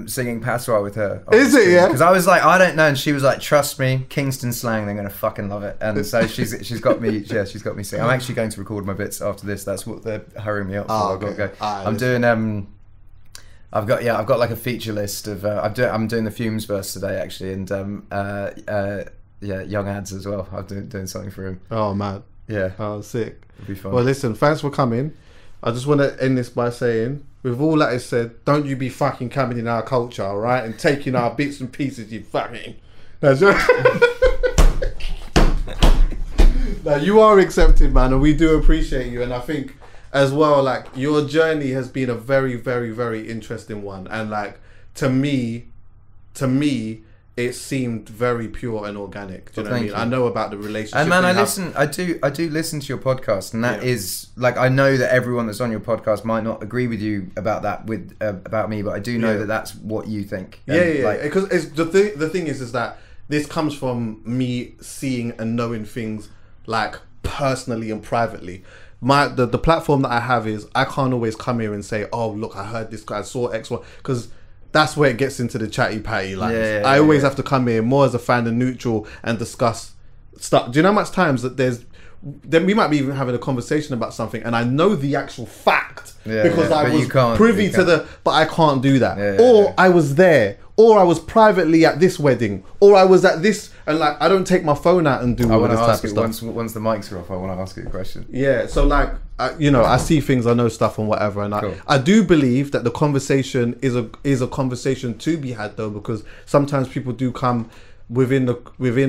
singing Patois with her. Is it, yeah? Because I was like, I don't know, and she was like, trust me, Kingston slang, they're gonna fucking love it. And so she's got me, she's got me singing. I'm actually going to record my bits after this. That's what they're hurrying me up for. I've got to go. I'm doing I've got like a feature list of I'm doing the Fumes verse today actually, and Young Ads as well. I'm doing something for him. Oh man, yeah. Oh, sick. It'll be fun. Well, listen, thanks for coming. I just want to end this by saying, with all that is said, don't you be fucking coming in our culture, all right, and taking our bits and pieces, you fucking. That's Now, you are accepted, man, and we do appreciate you. And I think as well, like, your journey has been a very, very, very interesting one. And like, to me, it seemed very pure and organic. Do you know what I mean? I know about the relationship. And man, I do listen to your podcast, and that is like, I know that everyone that's on your podcast might not agree with you about that about me, but I do know that that's what you think. And like, because the thing is that this comes from me seeing and knowing things like personally and privately. The platform that I have is, I can't always come here and say, oh look, I heard this guy, I saw X, Y, because that's where it gets into the chatty patty lines. I always have to come here more as a fan and neutral and discuss stuff. Do you know how much times that then we might be even having a conversation about something and I know the actual fact because I was privy to but I can't do that. I was there, or I was privately at this wedding, or I was at this, and like, I don't take my phone out and do all this type of stuff. Once the mics are off, I want to ask you a question. Yeah, so like, I see things, I know stuff and whatever, and I do believe that the conversation is a conversation to be had though, because sometimes people do come within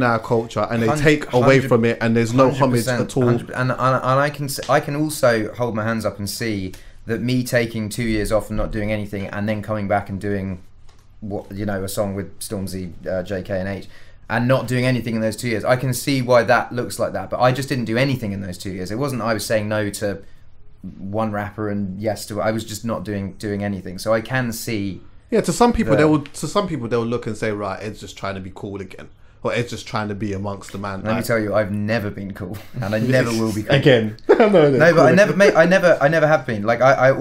our culture and they take away from it, and there's no homage at all. And I can also hold my hands up and see that me taking 2 years off and not doing anything, and then coming back and doing a song with Stormzy, JK and H, and not doing anything in those 2 years, I can see why that looks like that. But I just didn't do anything in those 2 years. It wasn't I was saying no to one rapper and yes to, I was just not doing anything. So I can see. Yeah, to some people they'll look and say, right, Ed's just trying to be cool again, or Ed's just trying to be amongst the man. Let me tell you, I've never been cool, and I never will be cool again. No, but I never have been. Like I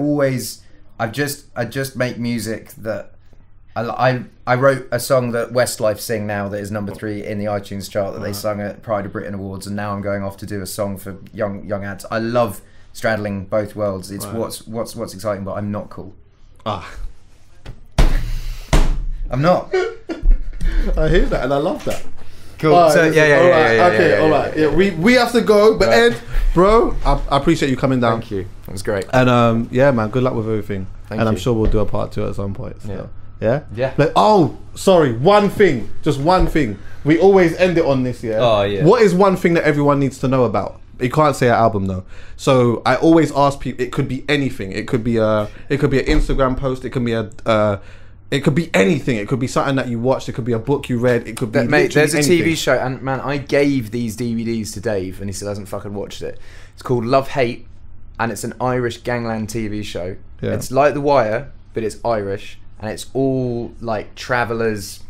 just make music that. I wrote a song that Westlife sing now that is number 3 in the iTunes chart that they sung at Pride of Britain Awards, and now I'm going off to do a song for young ads. I love straddling both worlds. It's what's exciting, but I'm not cool. I'm not. I hear that and I love that. Cool. Right, so all right. Yeah, we have to go, but Ed, bro, I appreciate you coming down. Thank you. That was great. And man, good luck with everything. Thank you. I'm sure we'll do a part 2 at some point. So. Yeah. Like, sorry, just one thing. We always end it on this. What is one thing that everyone needs to know about? You can't say an album though. So I always ask people. It could be anything. It could be an Instagram post. It could be it could be anything. It could be something that you watched. It could be a book you read. It could be mate. There's a anything. TV show, and man, I gave these DVDs to Dave, and he still hasn't fucking watched it. It's called Love Hate, and it's an Irish gangland TV show. Yeah. It's like The Wire, but it's Irish. And it's all like Travellers,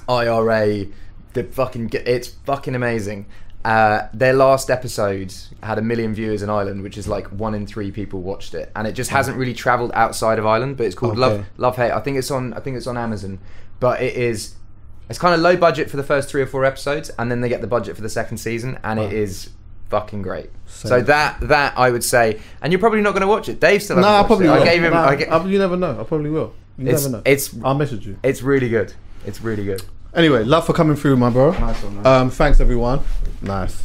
IRA, it's fucking amazing. Their last episode had 1 million viewers in Ireland, which is like 1 in 3 people watched it, and it just hasn't really travelled outside of Ireland. But it's called Love Hate. I think it's on Amazon, but it's kind of low budget for the first 3 or 4 episodes, and then they get the budget for the second season, and it is fucking great. So that I would say, and you're probably not going to watch it. Dave still hasn't watched probably it. will. I gave him. You never know. I probably will. You never know. I'll message you. It's really good. It's really good. Anyway, love for coming through, my bro. Nice one, man. Thanks everyone. Nice.